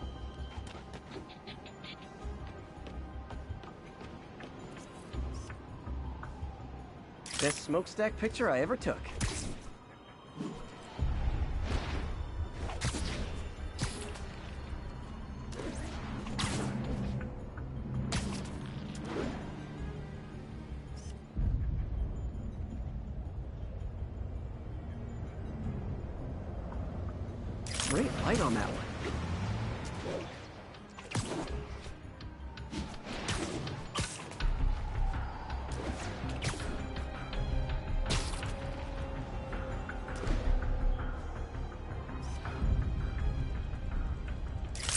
Best smokestack picture I ever took. Great light on that one.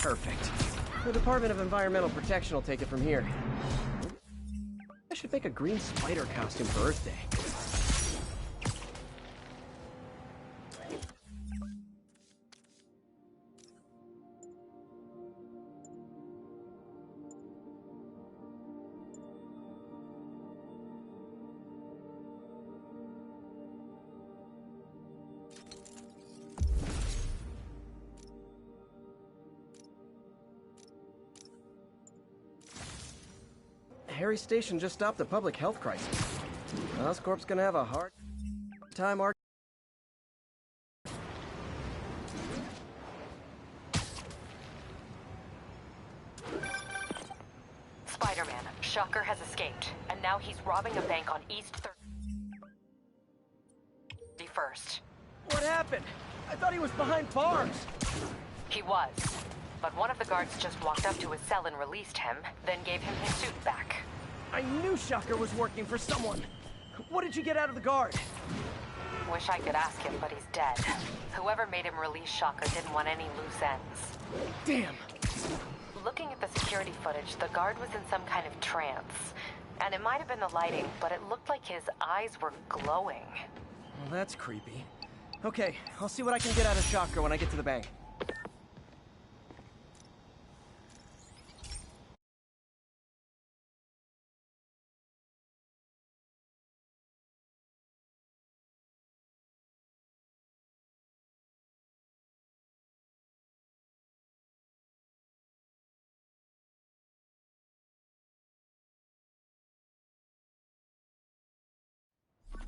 Perfect. The Department of Environmental Protection will take it from here. I should make a green spider costume for Earth Day. Harry Station just stopped a public health crisis. Oscorp's gonna have a hard time arguing. Spider-Man, Shocker has escaped, and now he's robbing a bank on East 31st. What happened? I thought he was behind bars. He was, but one of the guards just walked up to his cell and released him, then gave him his suit back. I knew Shocker was working for someone. What did you get out of the guard? Wish I could ask him, but he's dead. Whoever made him release Shocker didn't want any loose ends. Damn. Looking at the security footage, the guard was in some kind of trance. And it might have been the lighting, but it looked like his eyes were glowing. Well, that's creepy. Okay, I'll see what I can get out of Shocker when I get to the bank.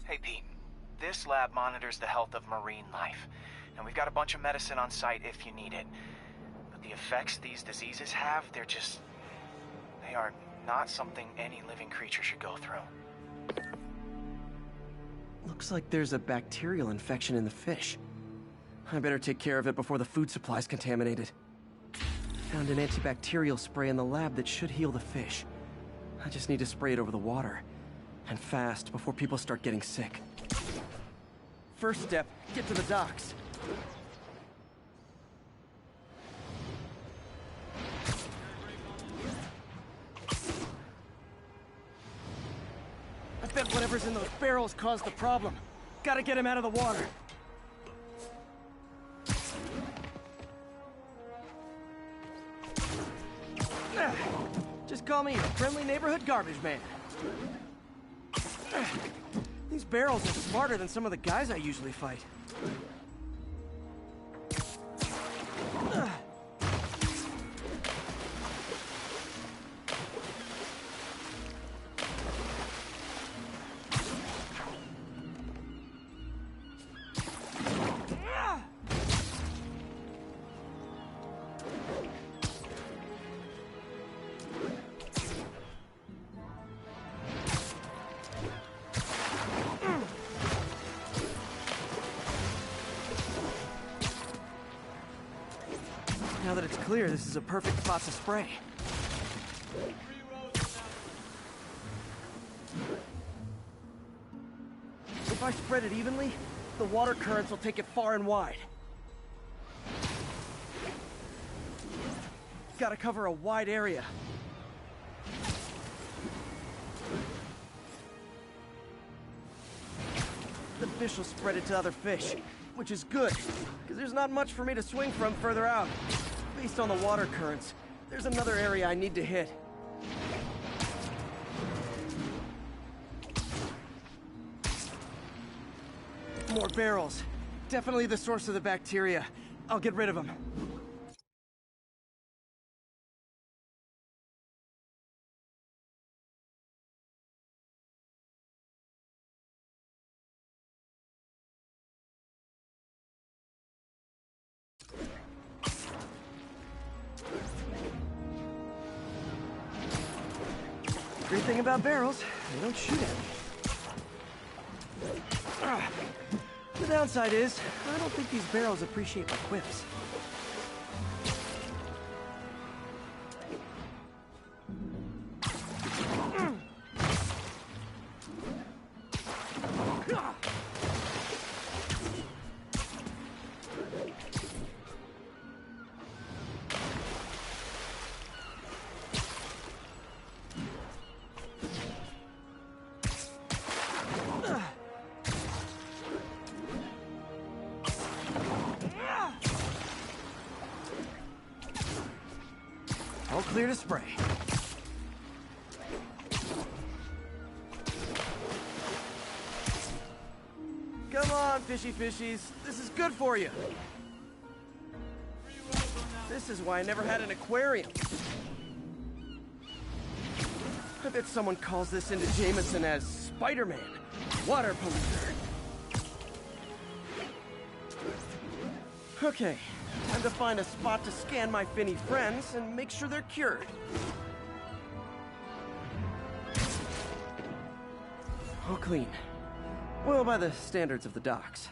Hey, Pete. This lab monitors the health of marine life, and we've got a bunch of medicine on site if you need it. But the effects these diseases have, they are not something any living creature should go through. Looks like there's a bacterial infection in the fish. I better take care of it before the food supply's contaminated. Found an antibacterial spray in the lab that should heal the fish. I just need to spray it over the water. And fast, before people start getting sick. First step, get to the docks. I bet whatever's in those barrels caused the problem. Gotta get him out of the water. Just call me a friendly neighborhood garbage man. These barrels are smarter than some of the guys I usually fight. Now that it's clear, this is a perfect spot to spray. If I spread it evenly, the water currents will take it far and wide. Gotta cover a wide area. The fish will spread it to other fish, which is good, because there's not much for me to swing from further out. Based on the water currents, there's another area I need to hit. More barrels. Definitely the source of the bacteria. I'll get rid of them. Great thing about barrels, they don't shoot at me. The downside is, I don't think these barrels appreciate my quips. All clear to spray. Come on, fishy fishies. This is good for you. This is why I never had an aquarium. I bet someone calls this into Jameson as Spider-Man, water polluter. Okay, time to find a spot to scan my finny friends and make sure they're cured. All clean. Well, by the standards of the docks.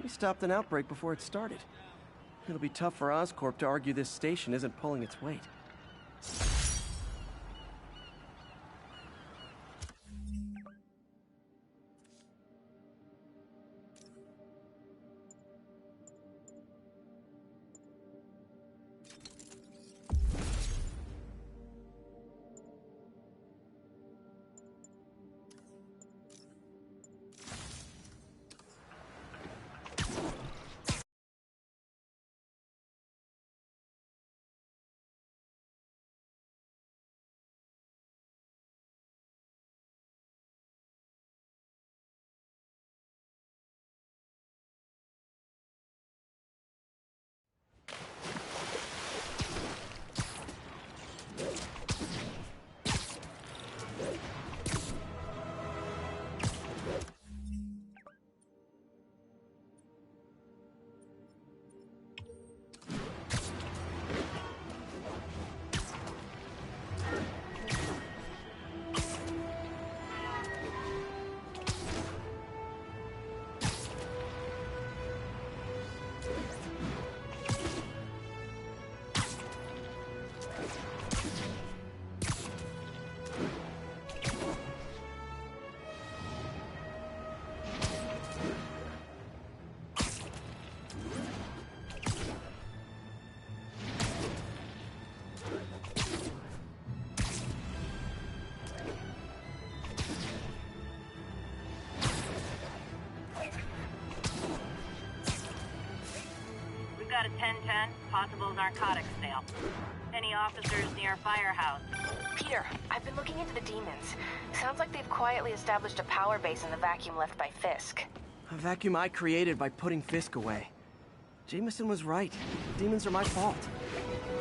We stopped an outbreak before it started. It'll be tough for Oscorp to argue this station isn't pulling its weight. Got a 1010, possible narcotics sale. Any officers near Firehouse? Peter, I've been looking into the demons. Sounds like they've quietly established a power base in the vacuum left by Fisk. A vacuum I created by putting Fisk away. Jameson was right. Demons are my fault.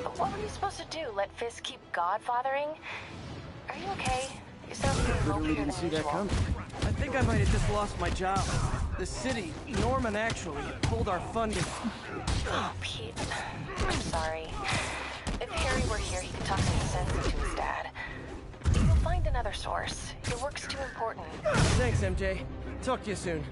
But what were you supposed to do? Let Fisk keep godfathering? Are you okay? You sound Literally didn't see that coming. I think I might have just lost my job. The city, Norman actually, pulled our funding. Oh, Pete. I'm sorry. If Harry were here, he could talk some sense into his dad. We'll find another source. Your work's too important. Thanks, MJ. Talk to you soon.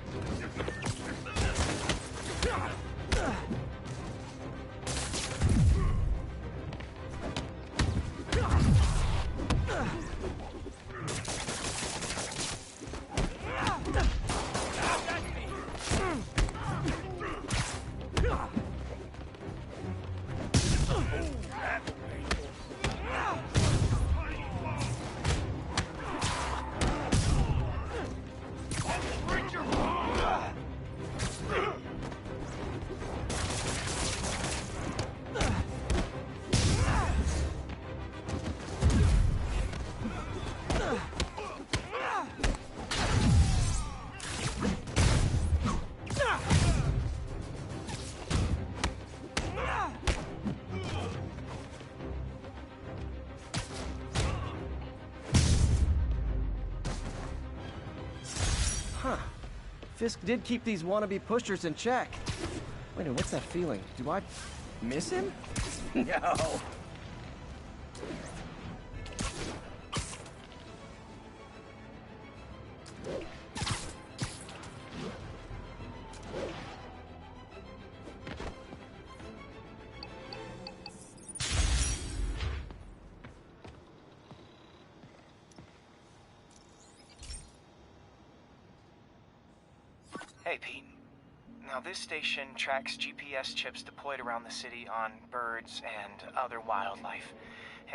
Fisk did keep these wannabe pushers in check. Wait a minute, what's that feeling? Do I miss him? No. Hey, Pete. Now, this station tracks GPS chips deployed around the city on birds and other wildlife.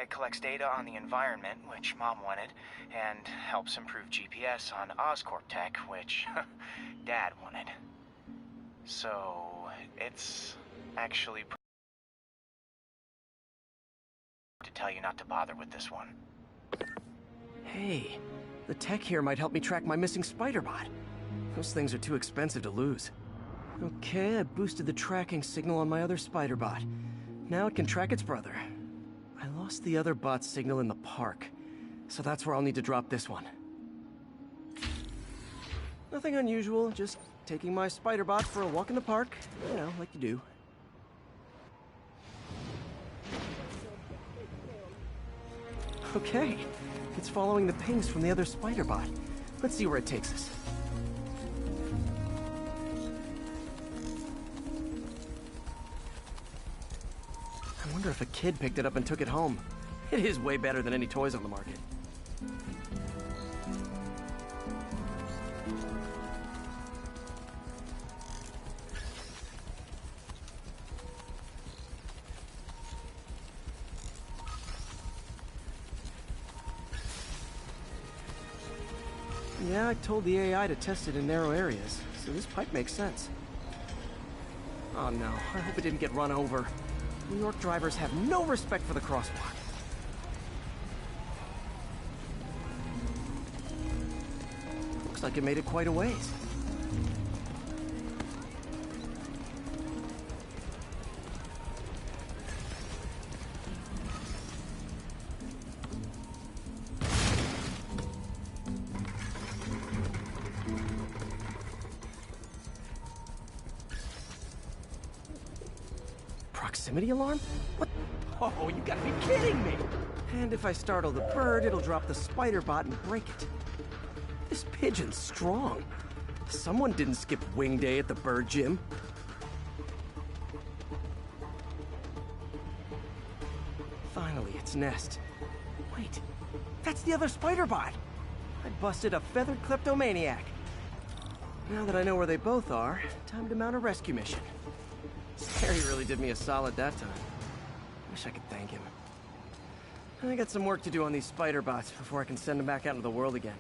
It collects data on the environment, which Mom wanted, and helps improve GPS on Oscorp tech, which Dad wanted. So, it's actually to tell you not to bother with this one. Hey, the tech here might help me track my missing Spider-Bot. Those things are too expensive to lose. Okay, I boosted the tracking signal on my other Spider-Bot. Now it can track its brother. I lost the other bot's signal in the park, so that's where I'll need to drop this one. Nothing unusual, just taking my spider bot for a walk in the park. You know, like you do. Okay, it's following the pings from the other spider bot. Let's see where it takes us. I wonder if a kid picked it up and took it home. It is way better than any toys on the market. Yeah, I told the AI to test it in narrow areas, so this pipe makes sense. Oh no, I hope it didn't get run over. New York drivers have no respect for the crosswalk. Looks like it made it quite a ways. Proximity alarm? What? Oh, you gotta be kidding me! And if I startle the bird, it'll drop the spider bot and break it. This pigeon's strong. Someone didn't skip wing day at the bird gym. Finally, its nest. Wait, that's the other spider bot! I busted a feathered kleptomaniac. Now that I know where they both are, time to mount a rescue mission. Harry really did me a solid that time. Wish I could thank him. I got some work to do on these spider bots before I can send them back out into the world again.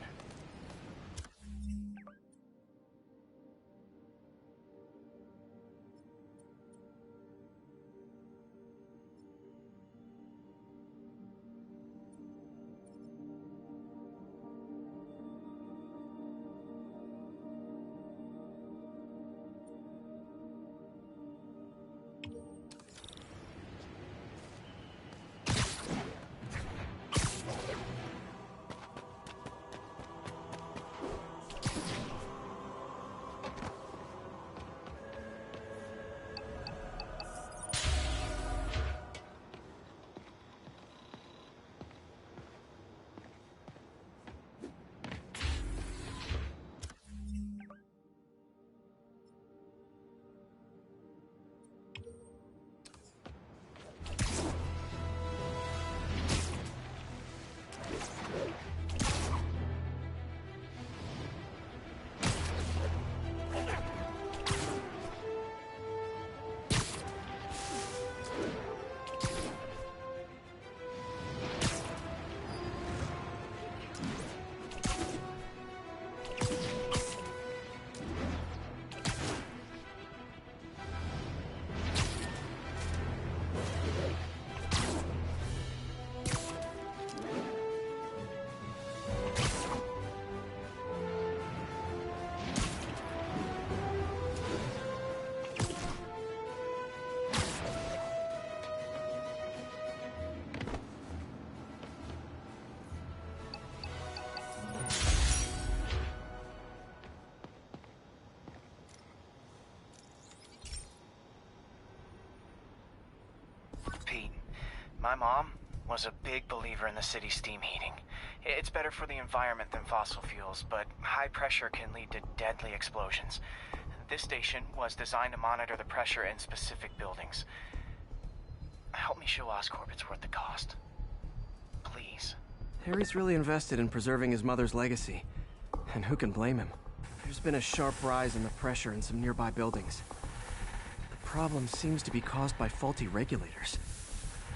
Pete, my mom was a big believer in the city's steam heating. It's better for the environment than fossil fuels, but high pressure can lead to deadly explosions. This station was designed to monitor the pressure in specific buildings. Help me show Oscorp it's worth the cost. Please. Harry's really invested in preserving his mother's legacy. And who can blame him? There's been a sharp rise in the pressure in some nearby buildings. The problem seems to be caused by faulty regulators.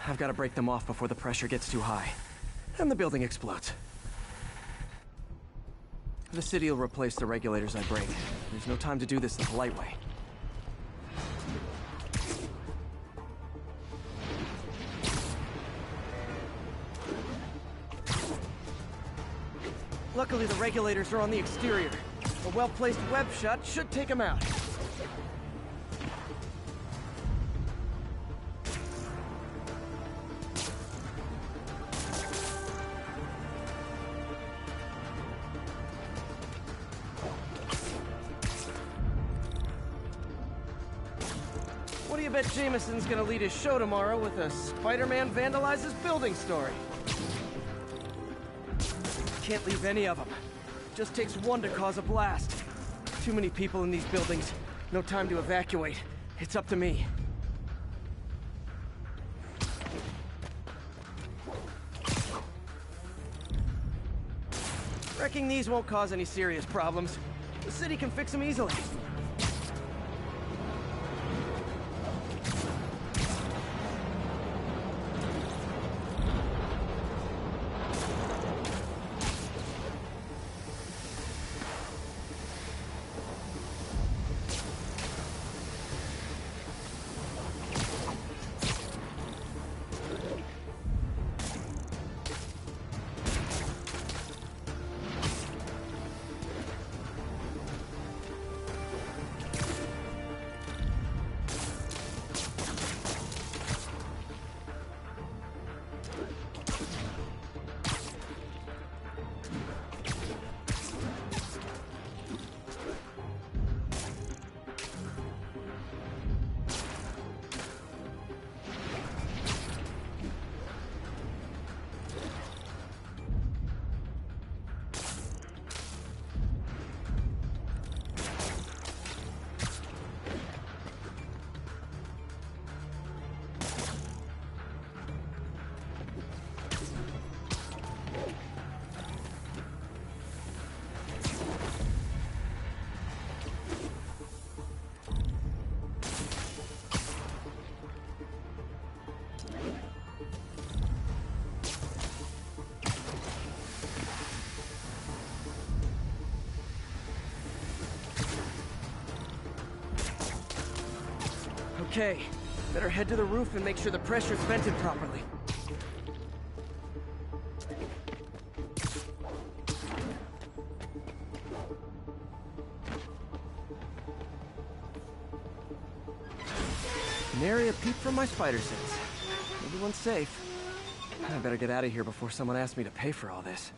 I've got to break them off before the pressure gets too high. And the building explodes. The city will replace the regulators I break. There's no time to do this the polite way. Luckily, the regulators are on the exterior. A well-placed web shot should take them out. you bet Jameson's gonna lead his show tomorrow with a Spider-Man vandalizes building story. Can't leave any of them. Just takes one to cause a blast. Too many people in these buildings. No time to evacuate. It's up to me. Wrecking these won't cause any serious problems. The city can fix them easily. Okay, better head to the roof and make sure the pressure's vented properly. Nary a peep from my spider sense. Everyone's safe. I better get out of here before someone asks me to pay for all this.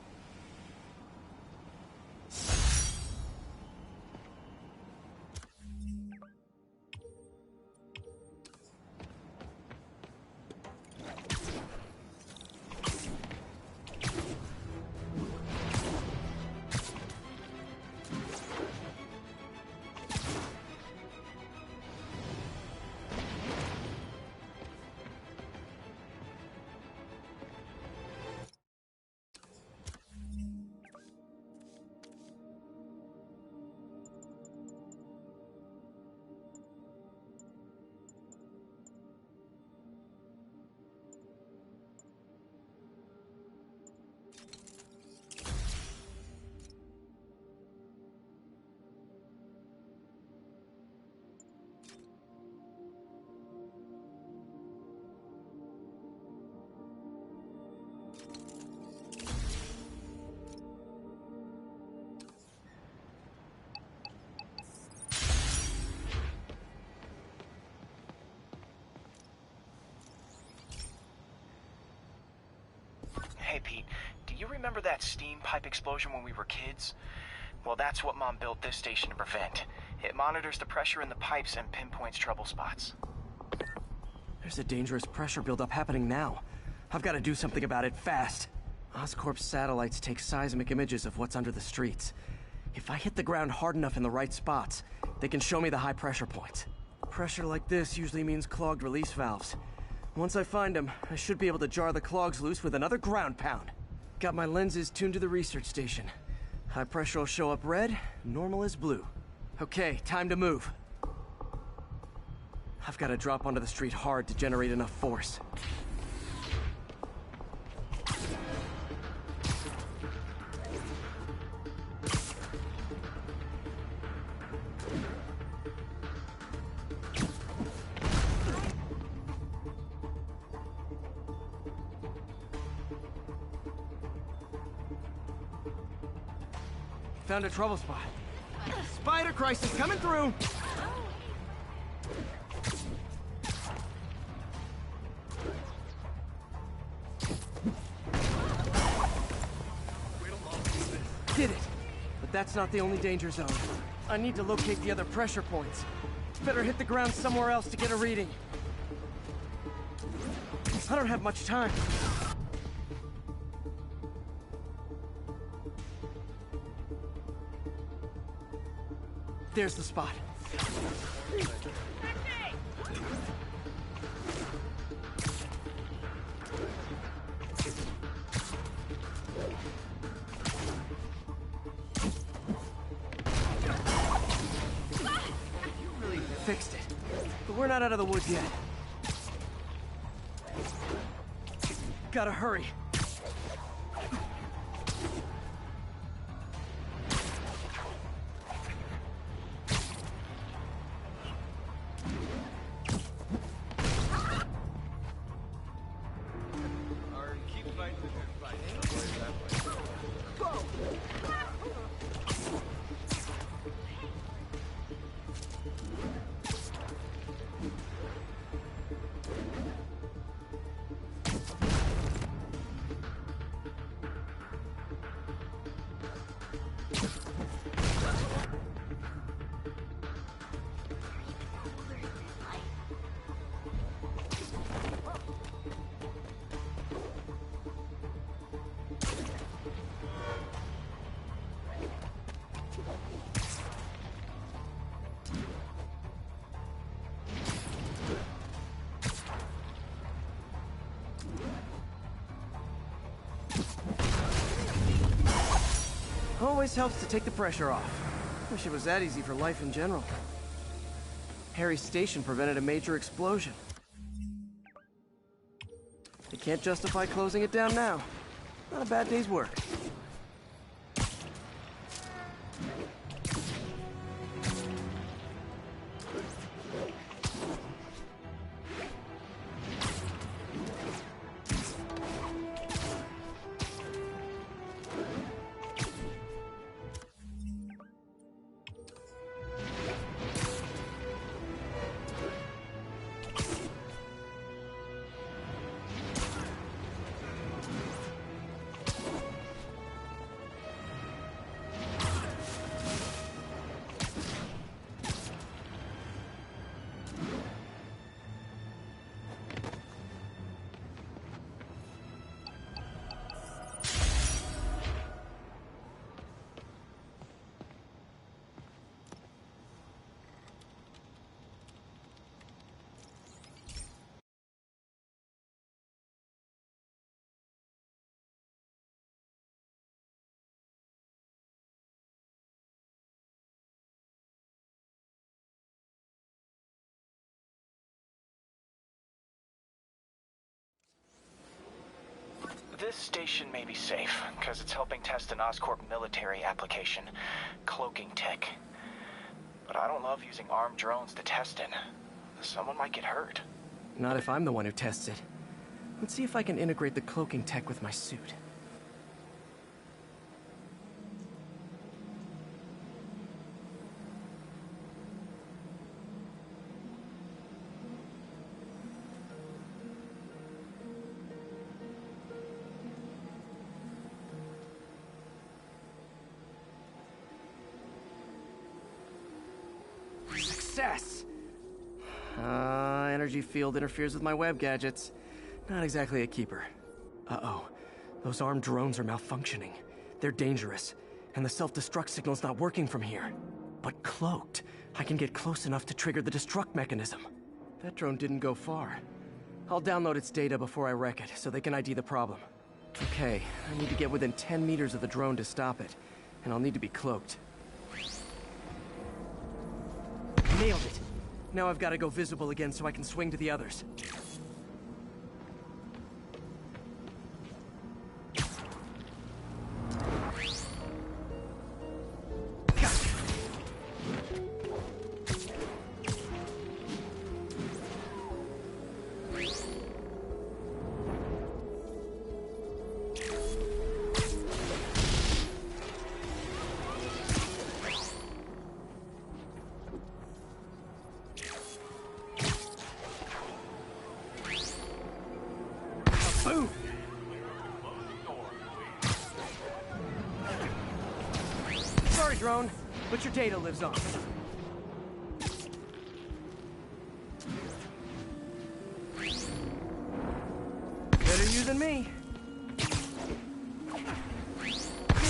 Hey, Pete, do you remember that steam pipe explosion when we were kids? Well, that's what Mom built this station to prevent. It monitors the pressure in the pipes and pinpoints trouble spots. There's a dangerous pressure buildup happening now. I've got to do something about it fast. Oscorp's satellites take seismic images of what's under the streets. If I hit the ground hard enough in the right spots, they can show me the high pressure points. Pressure like this usually means clogged release valves. Once I find them, I should be able to jar the clogs loose with another ground pound. Got my lenses tuned to the research station. High pressure will show up red, normal is blue. Okay, time to move. I've got to drop onto the street hard to generate enough force. Found a trouble spot. Spider crisis coming through! Did it! But that's not the only danger zone. I need to locate the other pressure points. Better hit the ground somewhere else to get a reading. I don't have much time. There's the spot. Fixed it. But we're not out of the woods yet. Gotta hurry. Always helps to take the pressure off. Wish it was that easy for life in general. Harry's station prevented a major explosion. They can't justify closing it down now. Not a bad day's work. This station may be safe, because it's helping test an Oscorp military application, cloaking tech. But I don't love using armed drones to test it. Someone might get hurt. Not if I'm the one who tests it. Let's see if I can integrate the cloaking tech with my suit. Success! Energy field interferes with my web gadgets. Not exactly a keeper. Uh-oh. Those armed drones are malfunctioning. They're dangerous, and the self-destruct signal's not working from here. But cloaked, I can get close enough to trigger the destruct mechanism. That drone didn't go far. I'll download its data before I wreck it, so they can ID the problem. Okay, I need to get within 10 meters of the drone to stop it, and I'll need to be cloaked. Nailed it! Now I've got to go visible again so I can swing to the others. Boom! Sorry, drone, but your data lives on. than me. Didn't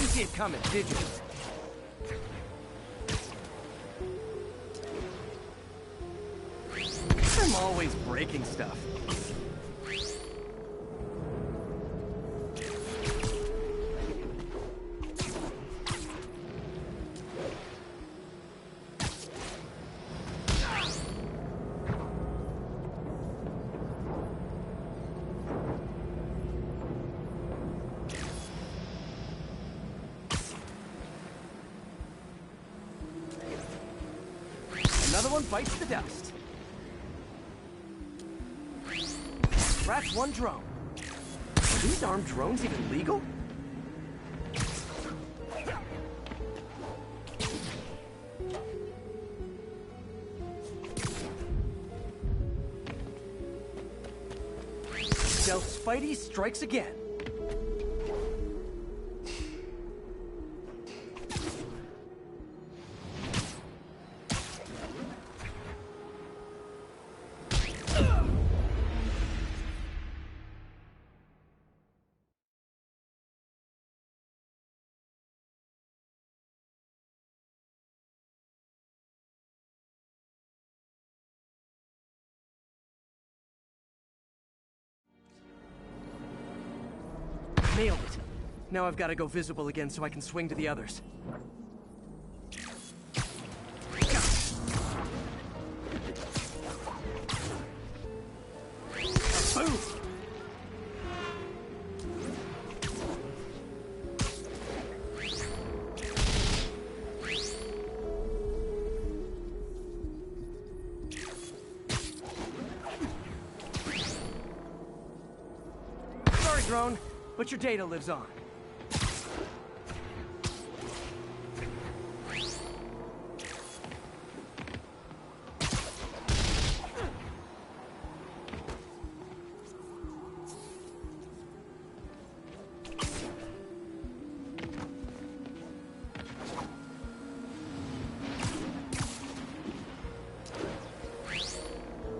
see it coming, did you? I'm always breaking stuff. Another one bites the dust. Scratch one drone. Are these armed drones even legal? Stealth Spidey strikes again. Nailed it. Now I've got to go visible again so I can swing to the others. Boom! Sorry, drone. But your data lives on.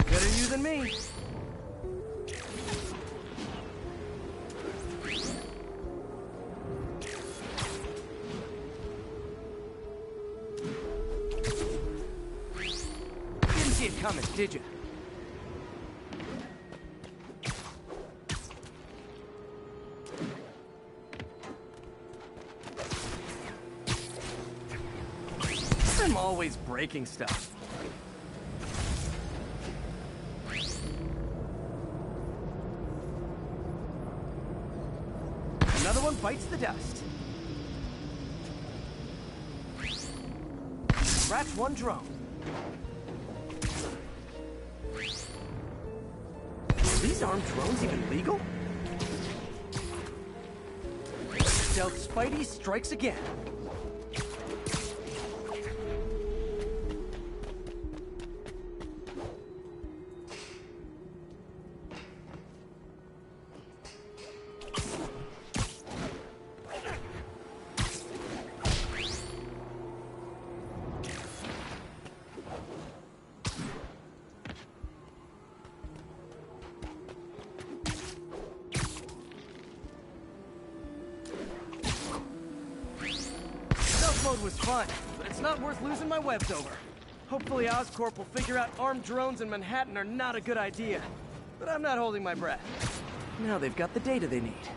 Better you than me. Coming, did you? I'm always breaking stuff. Another one bites the dust. Scratch one drone. Are these armed drones even legal? Stealth Spidey strikes again. Mode was fun, but it's not worth losing my webs over. Hopefully Oscorp will figure out armed drones in Manhattan are not a good idea. But I'm not holding my breath. Now they've got the data they need.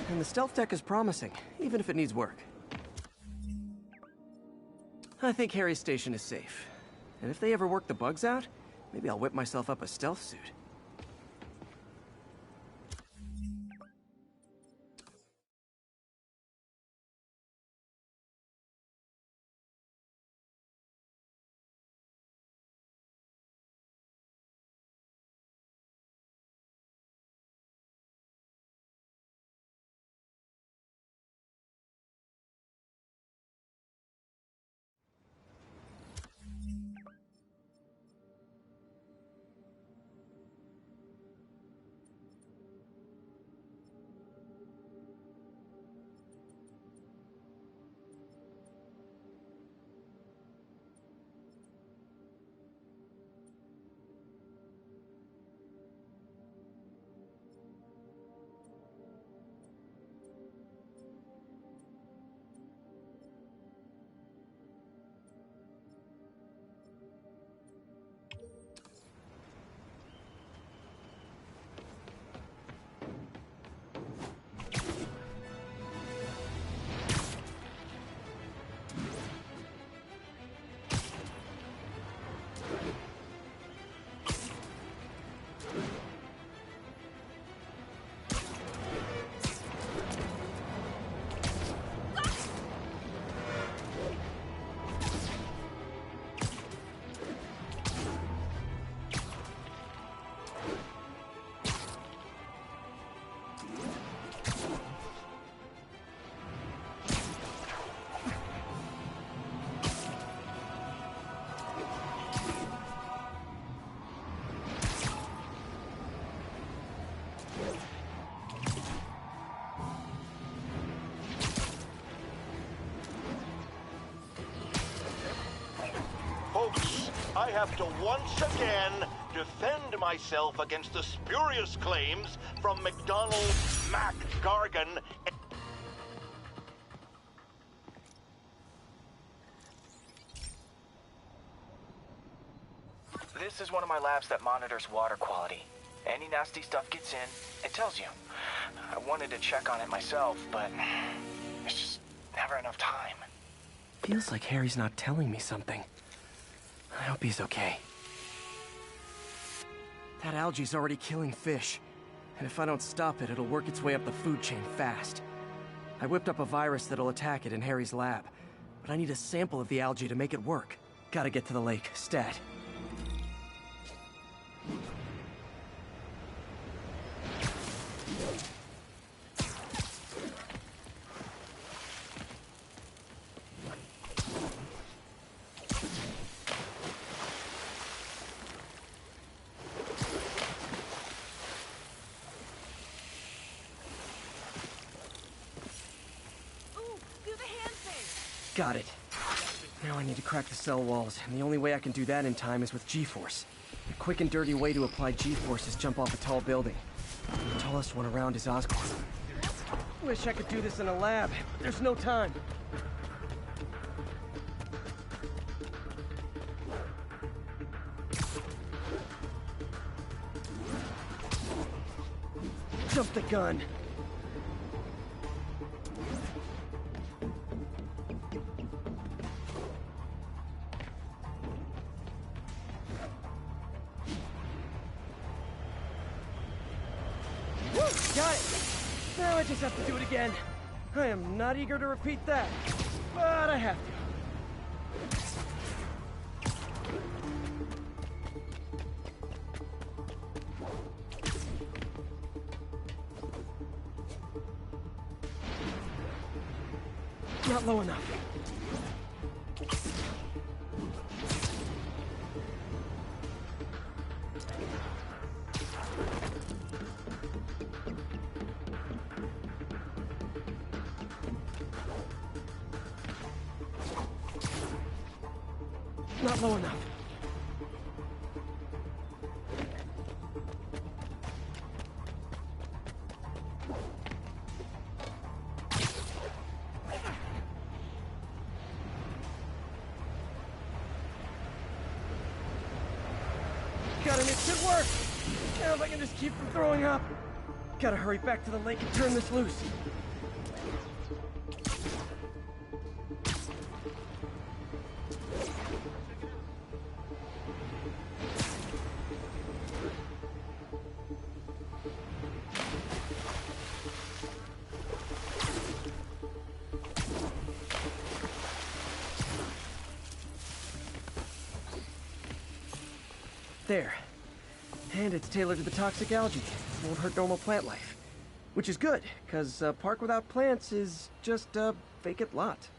And the stealth tech is promising, even if it needs work. I think Harry's station is safe. And if they ever work the bugs out, maybe I'll whip myself up a stealth suit. I have to once again defend myself against the spurious claims from McDonald Mac Gargan. This is one of my labs that monitors water quality. Any nasty stuff gets in, it tells you. I wanted to check on it myself, but there's just never enough time. Feels like Harry's not telling me something. I hope he's okay. That algae's already killing fish. And if I don't stop it, it'll work its way up the food chain fast. I whipped up a virus that'll attack it in Harry's lab. But I need a sample of the algae to make it work. Gotta get to the lake, stat. Got it. Now I need to crack the cell walls, and the only way I can do that in time is with G-Force. A quick and dirty way to apply G-Force is jump off a tall building. The tallest one around is Oscorp. Wish I could do this in a lab, but there's no time. Jump the gun. Got it! Now I just have to do it again. I am not eager to repeat that, but I have to. Not low enough. Not low enough. Got an instant work. Now if I can just keep from throwing up. Gotta hurry back to the lake and turn this loose. There. And it's tailored to the toxic algae. Won't hurt normal plant life. Which is good, because a park without plants is just a vacant lot.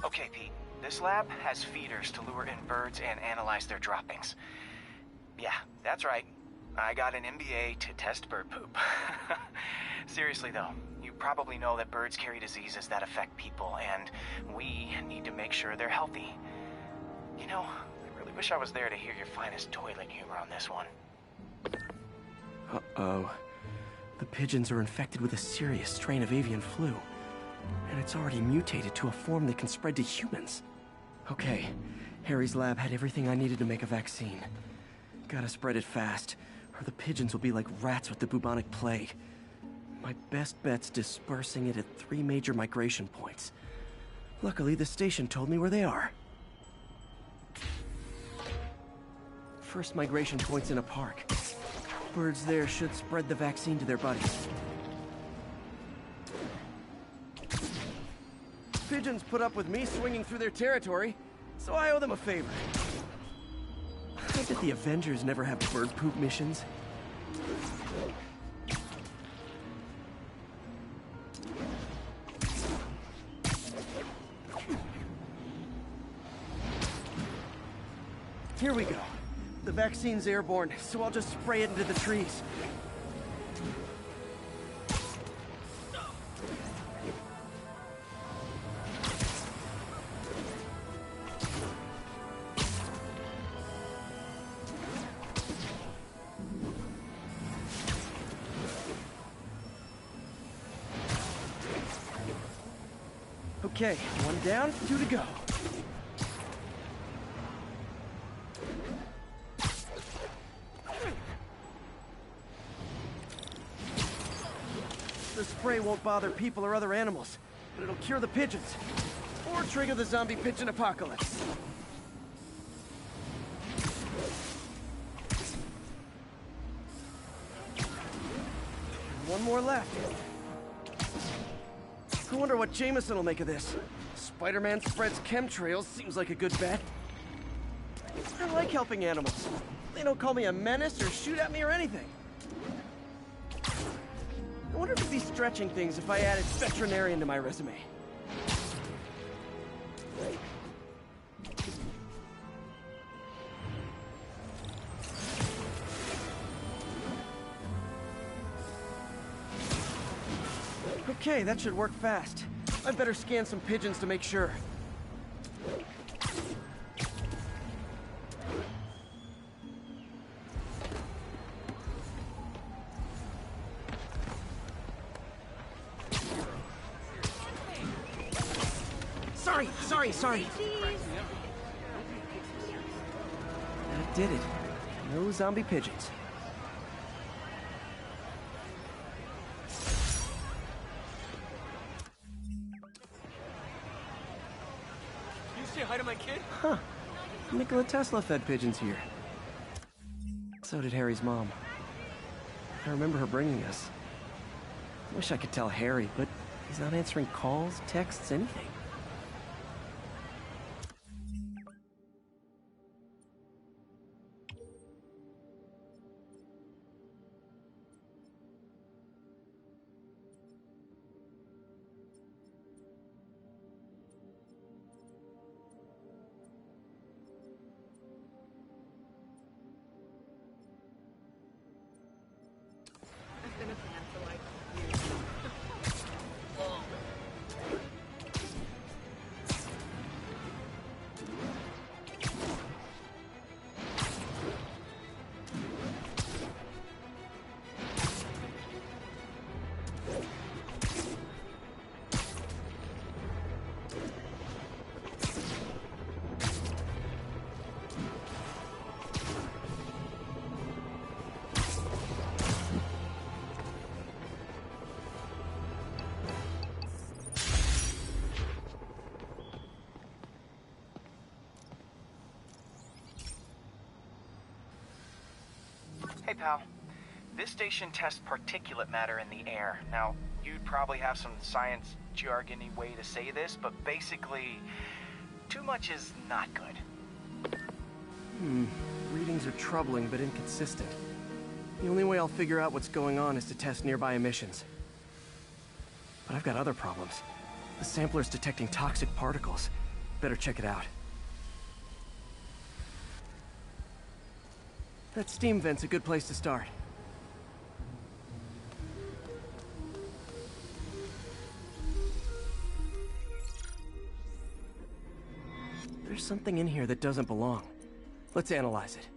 Okay, Pete. This lab has feeders to lure in birds and analyze their droppings. Yeah, that's right. I got an MBA to test bird poop. Seriously though, you probably know that birds carry diseases that affect people, and we need to make sure they're healthy. You know, I really wish I was there to hear your finest toilet humor on this one. Uh-oh. The pigeons are infected with a serious strain of avian flu. And it's already mutated to a form that can spread to humans. Okay, Harry's lab had everything I needed to make a vaccine. Gotta spread it fast, or the pigeons will be like rats with the bubonic plague. My best bet's dispersing it at 3 major migration points. Luckily, the station told me where they are. First migration point's in a park. Birds there should spread the vaccine to their buddies. Pigeons put up with me swinging through their territory, so I owe them a favor. I bet the Avengers never have bird poop missions. Here we go. The vaccine's airborne, so I'll just spray it into the trees. Okay, 1 down, 2 to go. The spray won't bother people or other animals, but it'll cure the pigeons. Or trigger the zombie pigeon apocalypse. One more left. I wonder what Jameson will make of this. Spider-Man spreads chemtrails, seems like a good bet. I like helping animals. They don't call me a menace or shoot at me or anything. I wonder if it'd be stretching things if I added veterinarian to my resume. Okay, that should work fast. I'd better scan some pigeons to make sure. Sorry. That did it. No zombie pigeons. You say hi to my kid? Huh. Nikola Tesla fed pigeons here. So did Harry's mom. I remember her bringing us. I wish I could tell Harry, but he's not answering calls, texts, anything. Hey, pal. This station tests particulate matter in the air. Now, you'd probably have some science jargony way to say this, but basically, too much is not good. Readings are troubling but inconsistent. The only way I'll figure out what's going on is to test nearby emissions. But I've got other problems. The sampler's detecting toxic particles, Better check it out. That steam vent's a good place to start. There's something in here that doesn't belong. Let's analyze it.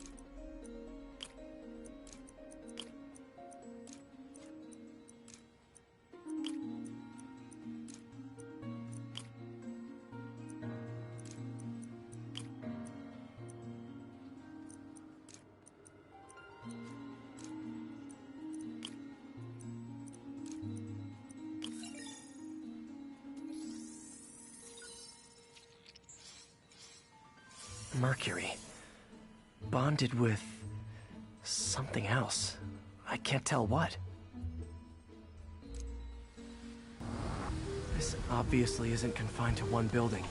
Mercury. Bonded with something else. I can't tell what. This obviously isn't confined to one building.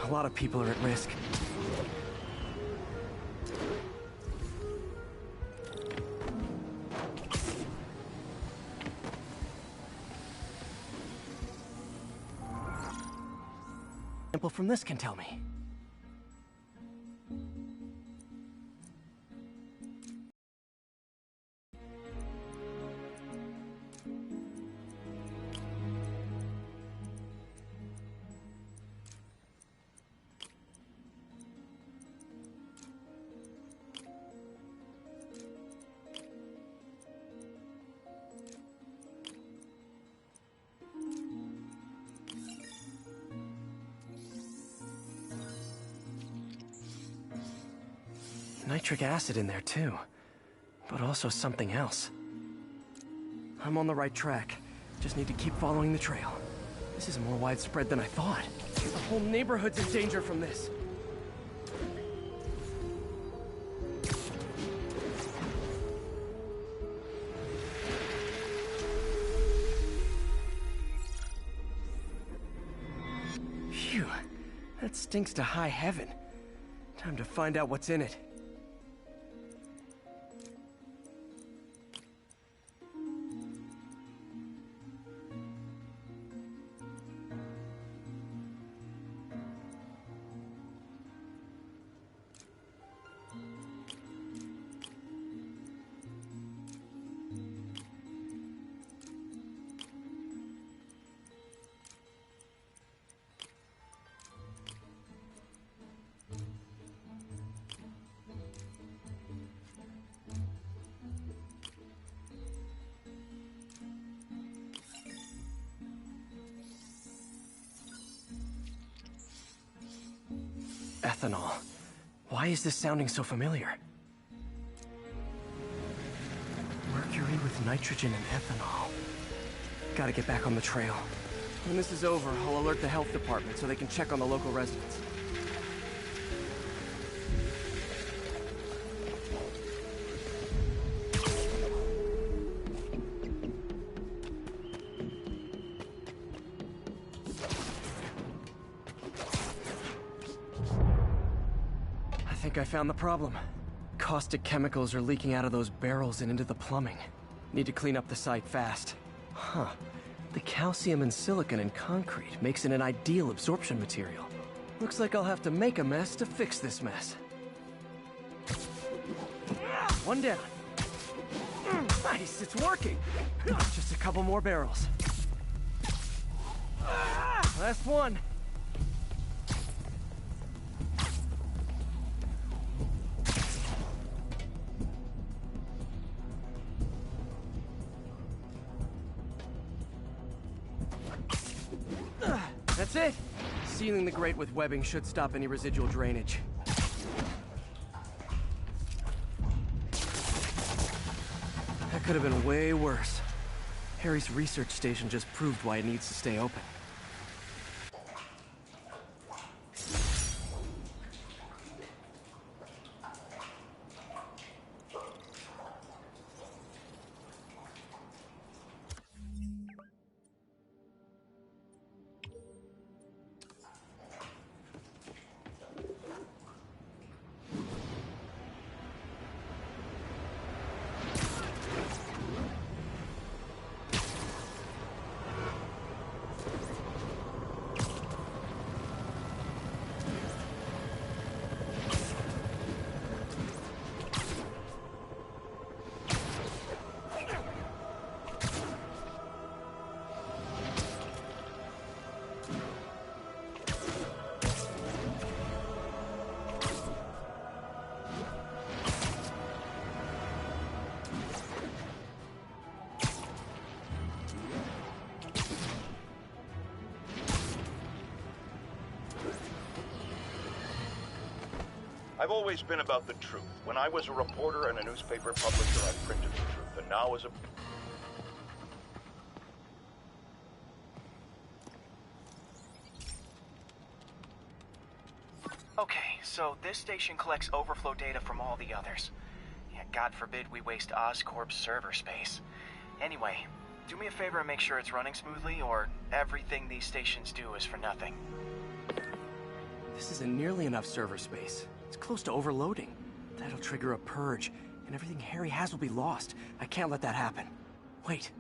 A lot of people are at risk. Sample from this can tell me. Nitric acid in there too, but also something else. I'm on the right track. Just need to keep following the trail. This is more widespread than I thought. The whole neighborhood's in danger from this. Phew, that stinks to high heaven. Time to find out what's in it. Ethanol. Why is this sounding so familiar? Mercury with nitrogen and ethanol. Gotta get back on the trail. When this is over, I'll alert the health department so they can check on the local residents. I found the problem. Caustic chemicals are leaking out of those barrels and into the plumbing. Need to clean up the site fast. Huh. The calcium and silicon in concrete makes it an ideal absorption material. Looks like I'll have to make a mess to fix this mess. One down. Nice, it's working. Just a couple more barrels. Last one. That's it! Sealing the grate with webbing should stop any residual drainage. That could have been way worse. Harry's research station just proved why it needs to stay open. I've always been about the truth. When I was a reporter and a newspaper publisher, I printed the truth. And now as a... Okay, so this station collects overflow data from all the others. Yeah, God forbid we waste Oscorp's server space. Anyway, do me a favor and make sure it's running smoothly, or everything these stations do is for nothing. This isn't nearly enough server space. It's close to overloading. That'll trigger a purge, and everything Harry has will be lost. I can't let that happen. Wait.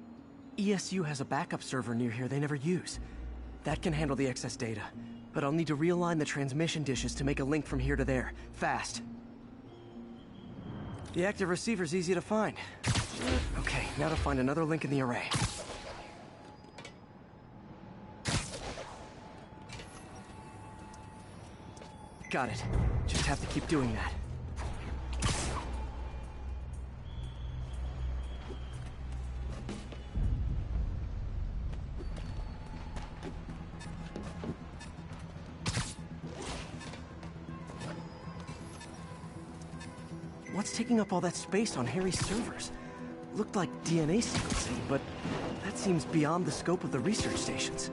ESU has a backup server near here they never use. That can handle the excess data. But I'll need to realign the transmission dishes to make a link from here to there. Fast. The active receiver's easy to find. Okay, now to find another link in the array. Got it. Just have to keep doing that. What's taking up all that space on Harry's servers? Looked like DNA sequencing, but that seems beyond the scope of the research stations.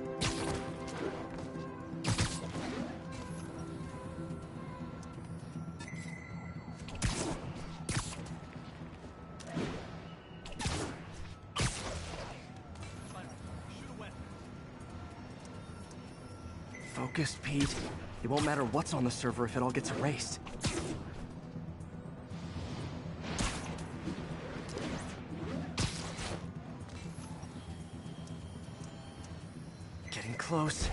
Focus, Pete. It won't matter what's on the server if it all gets erased. Getting close.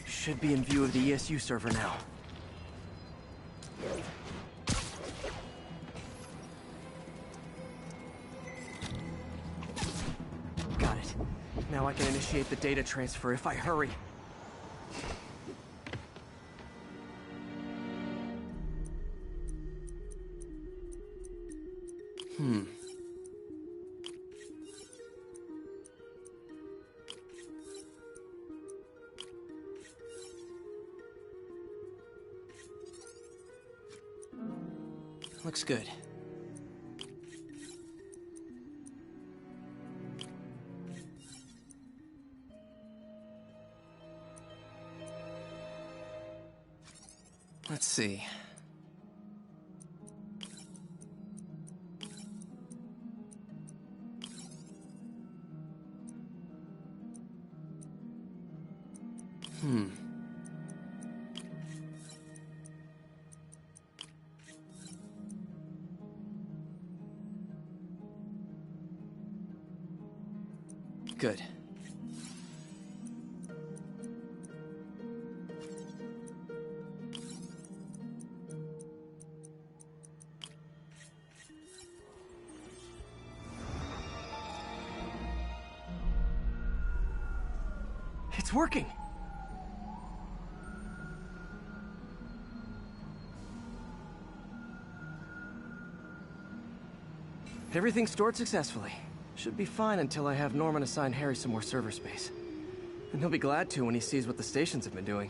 Should be in view of the ESU server now. Got it. Now I can initiate the data transfer if I hurry. Looks good. Let's see. Good. It's working! Everything's stored successfully. Should be fine until I have Norman assign Harry some more server space. And he'll be glad to when he sees what the stations have been doing.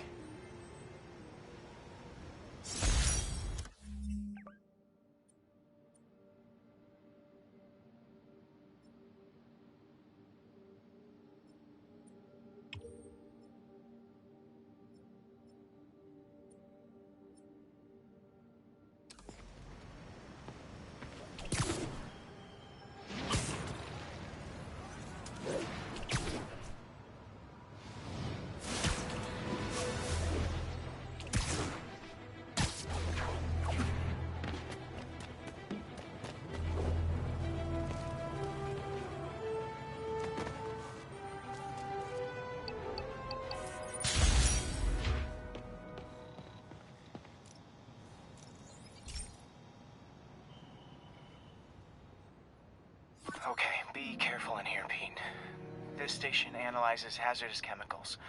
Okay, be careful in here, Pete. This station analyzes hazardous chemicals,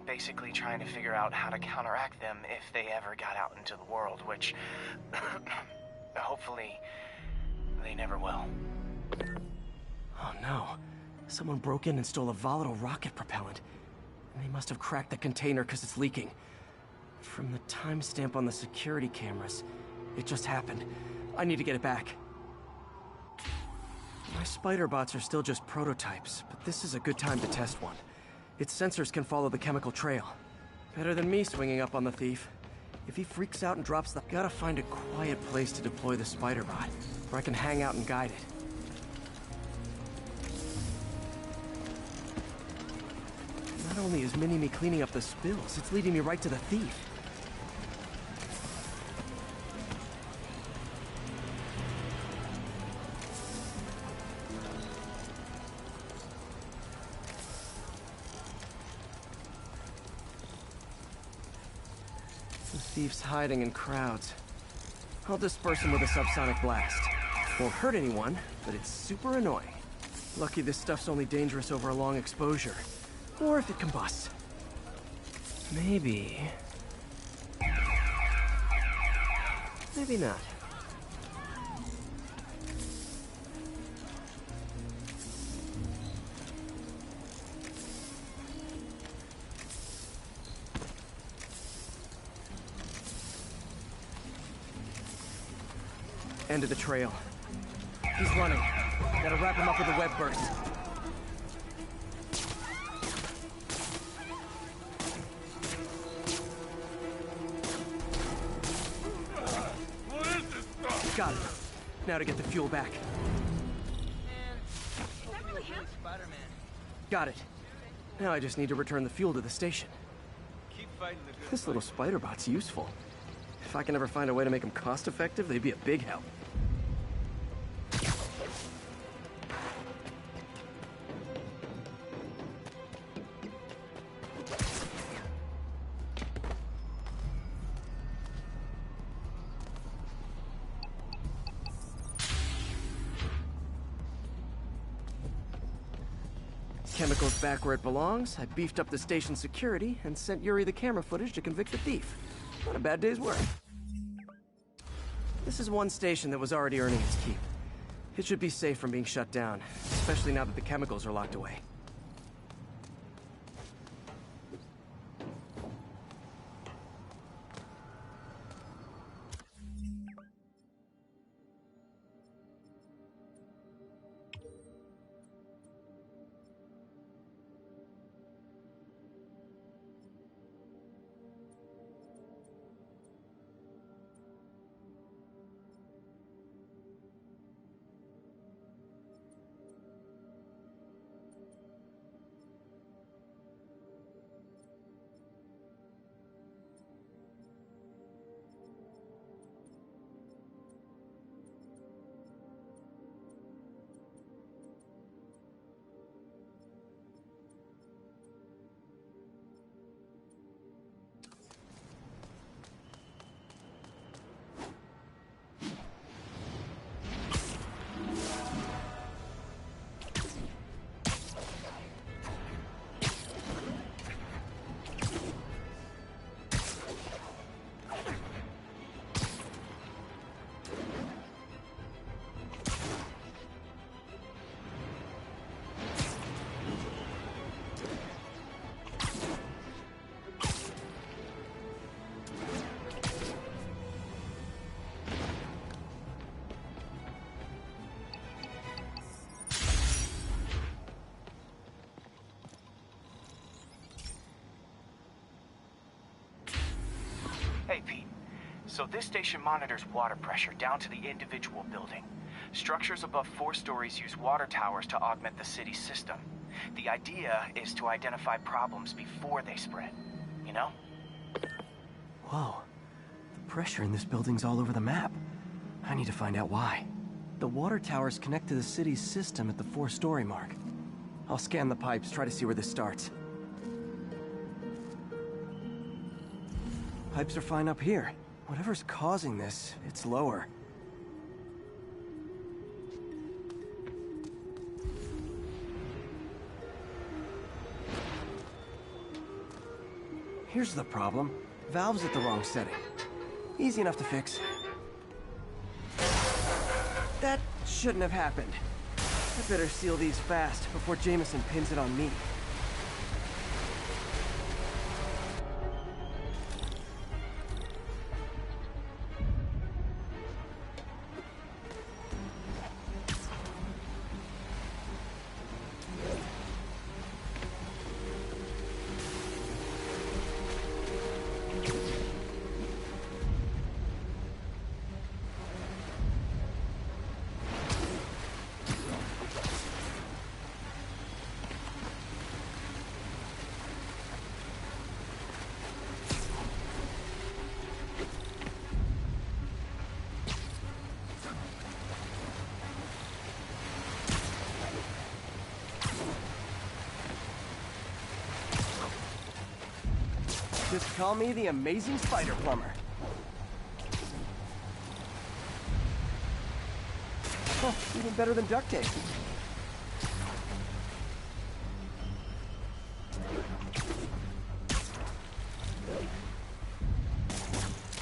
basically trying to figure out how to counteract them if they ever got out into the world, which hopefully they never will. Oh no. Someone broke in and stole a volatile rocket propellant. And they must have cracked the container because it's leaking. From the timestamp on the security cameras, it just happened. I need to get it back. My spider bots are still just prototypes, but this is a good time to test one. Its sensors can follow the chemical trail. Better than me swinging up on the thief. If he freaks out and drops the... Gotta find a quiet place to deploy the spider bot, where I can hang out and guide it. Not only is Mini-Me cleaning up the spills, it's leading me right to the thief. The thief's hiding in crowds. I'll disperse him with a subsonic blast. Won't hurt anyone, but it's super annoying. Lucky this stuff's only dangerous over a long exposure. Or if it combusts. Maybe... Maybe not. End of the trail. He's running. Gotta wrap him up with a web burst. Got it. Now to get the fuel back. Got it. Now I just need to return the fuel to the station. This little spider bot's useful. If I can ever find a way to make them cost-effective, they'd be a big help. Chemicals back where it belongs. I beefed up the station security and sent Yuri the camera footage to convict the thief. Not a bad day's work. This is one station that was already earning its keep. It should be safe from being shut down, especially now that the chemicals are locked away. Hey, Pete. So this station monitors water pressure down to the individual building. Structures above 4 stories use water towers to augment the city's system. The idea is to identify problems before they spread, you know? Whoa. The pressure in this building's all over the map. I need to find out why. The water towers connect to the city's system at the 4-story mark. I'll scan the pipes, try to see where this starts. Pipes are fine up here. Whatever's causing this, it's lower. Here's the problem. Valve's at the wrong setting. Easy enough to fix. That shouldn't have happened. I better seal these fast before Jameson pins it on me. Just call me the Amazing Spider Plumber. Oh, even better than duct tape.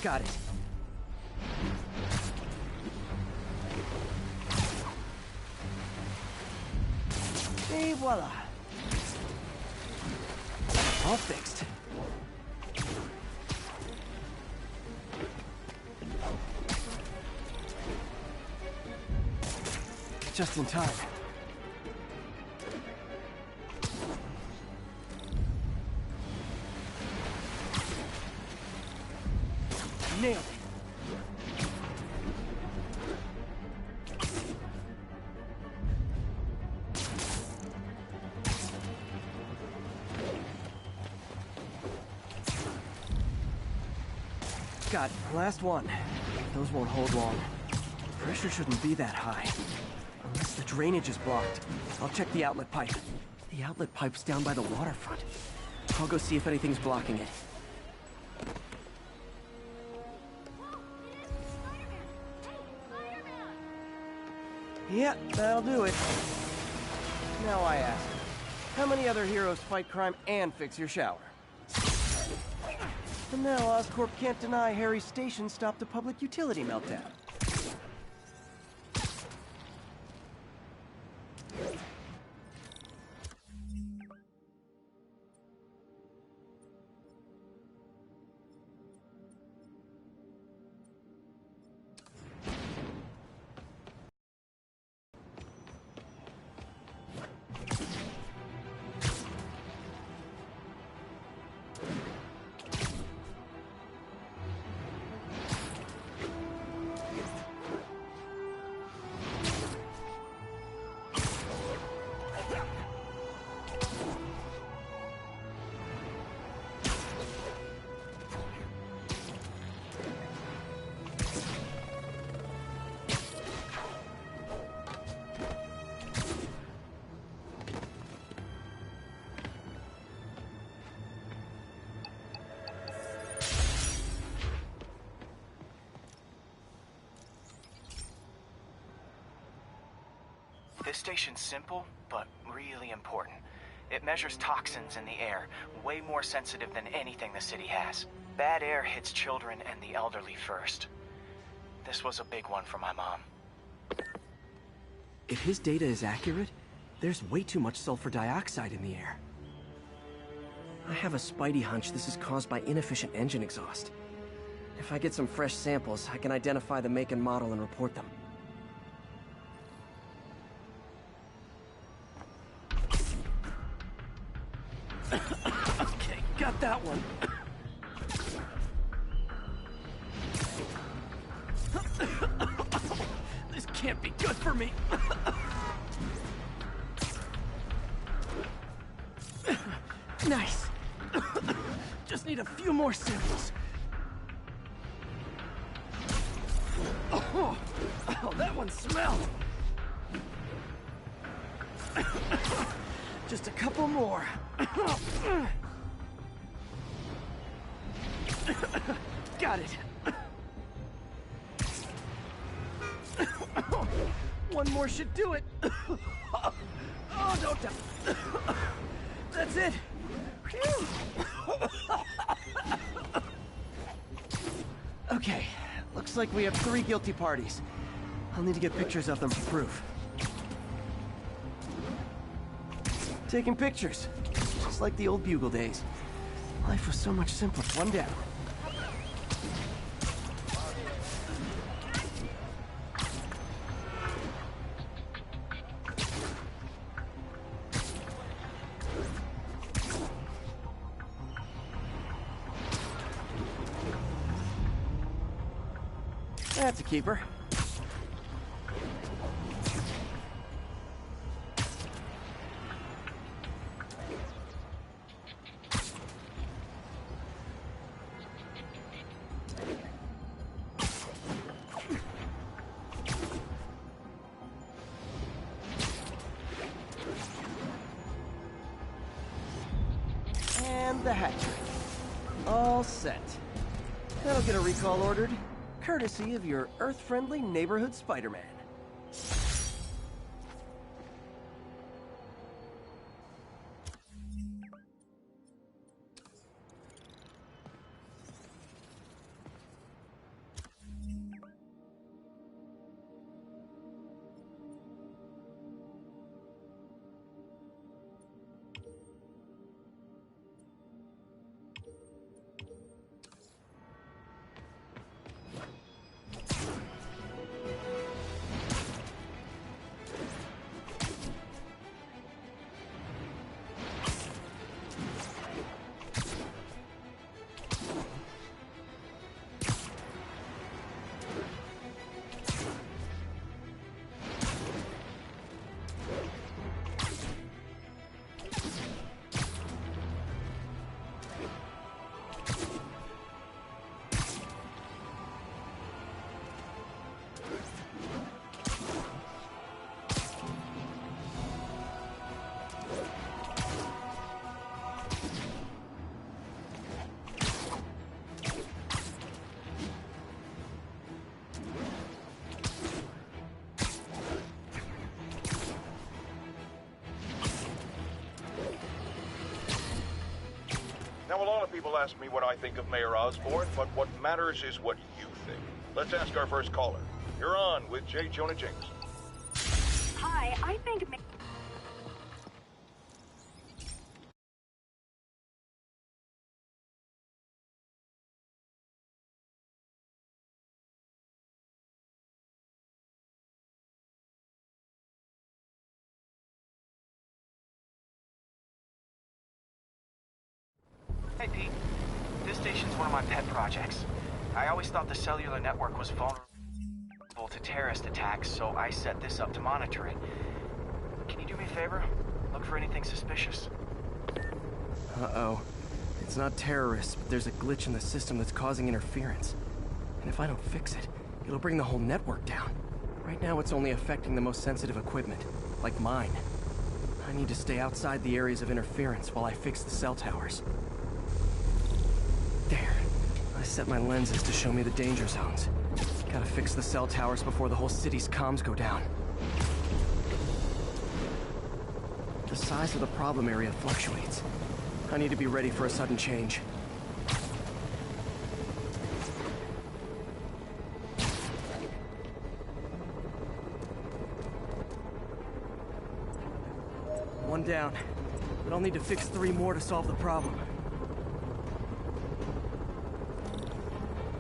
Got it. Et voila. All fixed. Just in time. Nailed it. Got it. Last one. Those won't hold long. Pressure shouldn't be that high. Unless the drainage is blocked. I'll check the outlet pipe. The outlet pipe's down by the waterfront. I'll go see if anything's blocking it. Yeah, that'll do it. Now I ask, how many other heroes fight crime and fix your shower? And now Oscorp can't deny Harry's station stopped a public utility meltdown. This station's simple, but really important. It measures toxins in the air, way more sensitive than anything the city has. Bad air hits children and the elderly first. This was a big one for my mom. If his data is accurate, there's way too much sulfur dioxide in the air. I have a spidey hunch this is caused by inefficient engine exhaust. If I get some fresh samples, I can identify the make and model and report them. Okay, got that one. This can't be good for me. Nice. Just need a few more samples. Oh, that one smelled. Just a couple more. Got it. One more should do it. Oh, don't die. That's it. Phew. Okay, looks like we have 3 guilty parties. I'll need to get pictures of them for proof. Taking pictures, just like the old Bugle days. Life was so much simpler. One down. That's a keeper. And the hat trick. All set. That'll get a recall ordered, courtesy of your Earth-friendly neighborhood Spider-Man. Now, a lot of people ask me what I think of Mayor Osborn, but what matters is what you think. Let's ask our first caller. You're on with J. Jonah Jameson. Hi, I think... Hey, Pete. This station's one of my pet projects. I always thought the cellular network was vulnerable to terrorist attacks, so I set this up to monitor it. Can you do me a favor? Look for anything suspicious. Uh-oh. It's not terrorists, but there's a glitch in the system that's causing interference. And if I don't fix it, it'll bring the whole network down. Right now, it's only affecting the most sensitive equipment, like mine. I need to stay outside the areas of interference while I fix the cell towers. There. I set my lenses to show me the danger zones. Gotta fix the cell towers before the whole city's comms go down. The size of the problem area fluctuates. I need to be ready for a sudden change. One down, but I'll need to fix 3 more to solve the problem.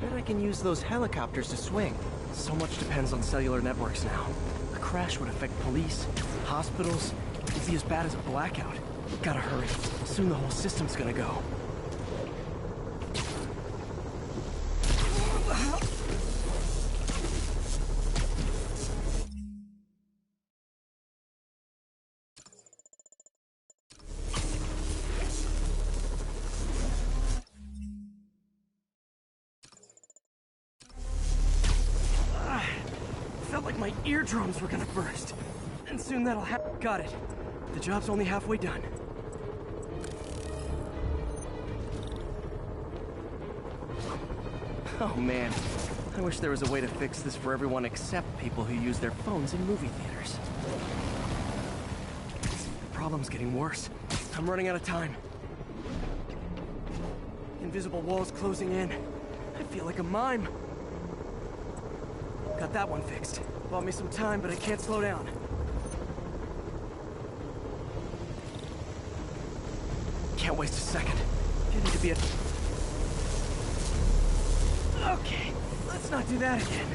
Bet I can use those helicopters to swing. So much depends on cellular networks now. A crash would affect police, hospitals. It'd be as bad as a blackout. Gotta hurry. Soon the whole system's gonna go. Felt like my eardrums were gonna burst. And soon that'll happen. Got it. The job's only halfway done. Oh man, I wish there was a way to fix this for everyone except people who use their phones in movie theaters. The problem's getting worse. I'm running out of time. Invisible walls closing in. I feel like a mime. Got that one fixed. Bought me some time, but I can't slow down. Can't waste a second. Getting to be a... Okay, let's not do that again.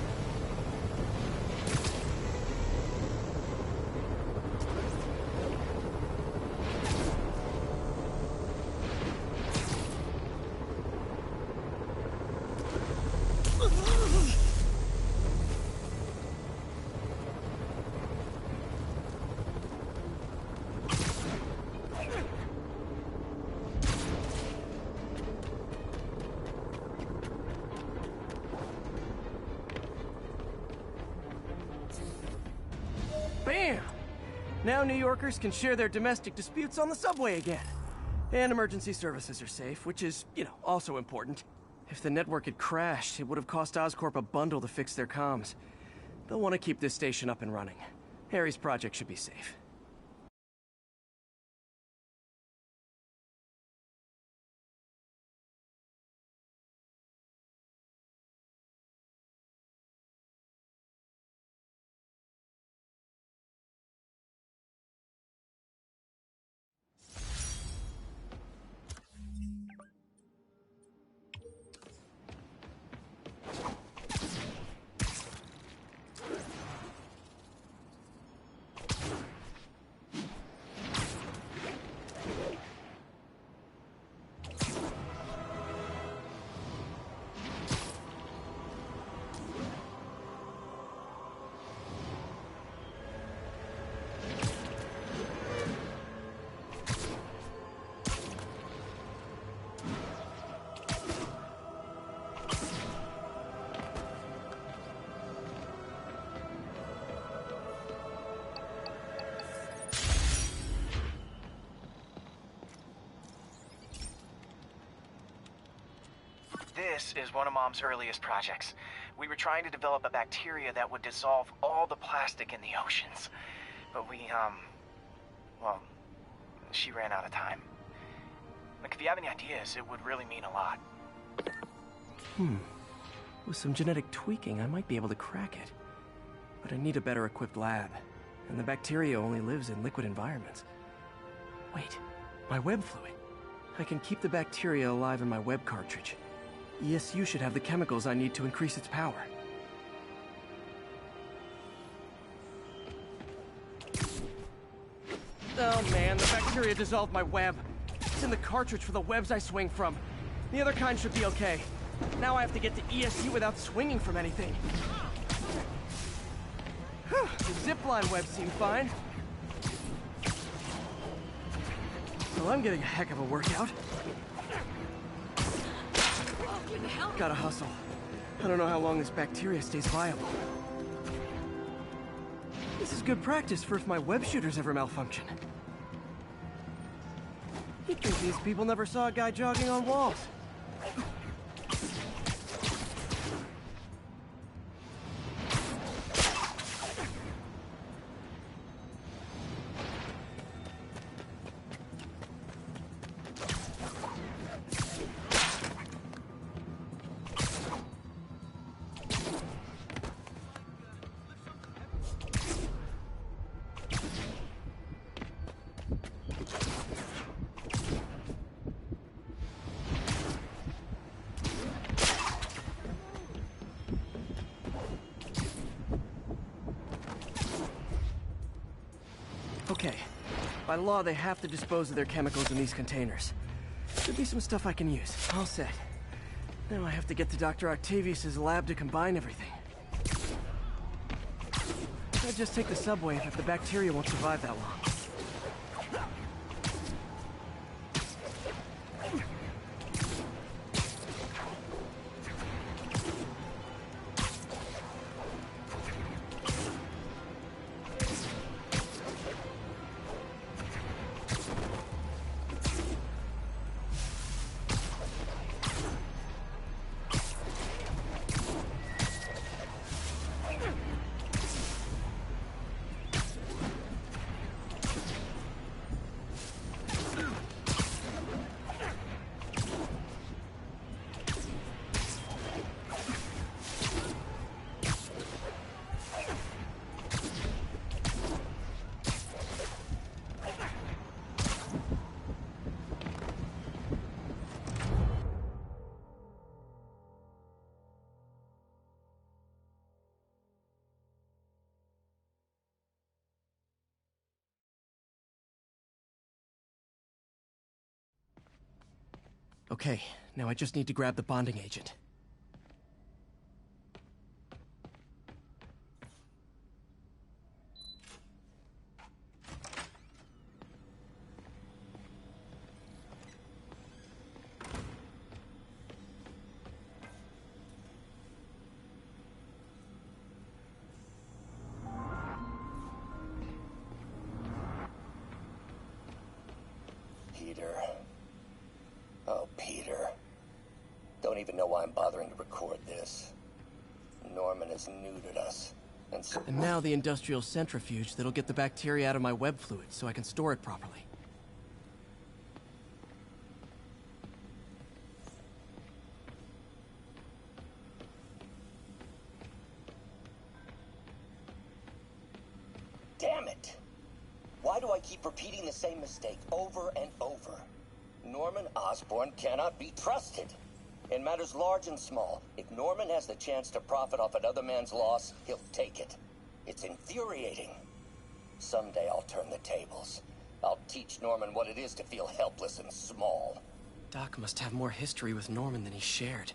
Bam! Now New Yorkers can share their domestic disputes on the subway again. And emergency services are safe, which is, also important. If the network had crashed, it would have cost Oscorp a bundle to fix their comms. They'll want to keep this station up and running. Harry's project should be safe. This is one of Mom's earliest projects. We were trying to develop a bacteria that would dissolve all the plastic in the oceans. But well, she ran out of time. Look, if you have any ideas, it would really mean a lot. With some genetic tweaking, I might be able to crack it. But I need a better equipped lab. And the bacteria only lives in liquid environments. Wait, my web fluid. I can keep the bacteria alive in my web cartridge. ESU should have the chemicals I need to increase its power. Oh man, the bacteria dissolved my web. It's in the cartridge for the webs I swing from. The other kind should be okay. Now I have to get to ESU without swinging from anything. The zipline webs seem fine. Well, I'm getting a heck of a workout. Gotta hustle. I don't know how long this bacteria stays viable. This is good practice for if my web shooters ever malfunction. You'd think these people never saw a guy jogging on walls. Okay. By law, they have to dispose of their chemicals in these containers. Should be some stuff I can use. All set. Now I have to get to Dr. Octavius' lab to combine everything. I'd just take the subway if the bacteria won't survive that long. Okay, now I just need to grab the bonding agent. Peter. Oh, Peter. Don't even know why I'm bothering to record this. Norman has neutered us. And now the industrial centrifuge that'll get the bacteria out of my web fluid so I can store it properly. Damn it! Why do I keep repeating the same mistake over and over? Norman Osborn cannot be trusted. In matters large and small, if Norman has the chance to profit off another man's loss, he'll take it. It's infuriating. Someday I'll turn the tables. I'll teach Norman what it is to feel helpless and small. Doc must have more history with Norman than he shared.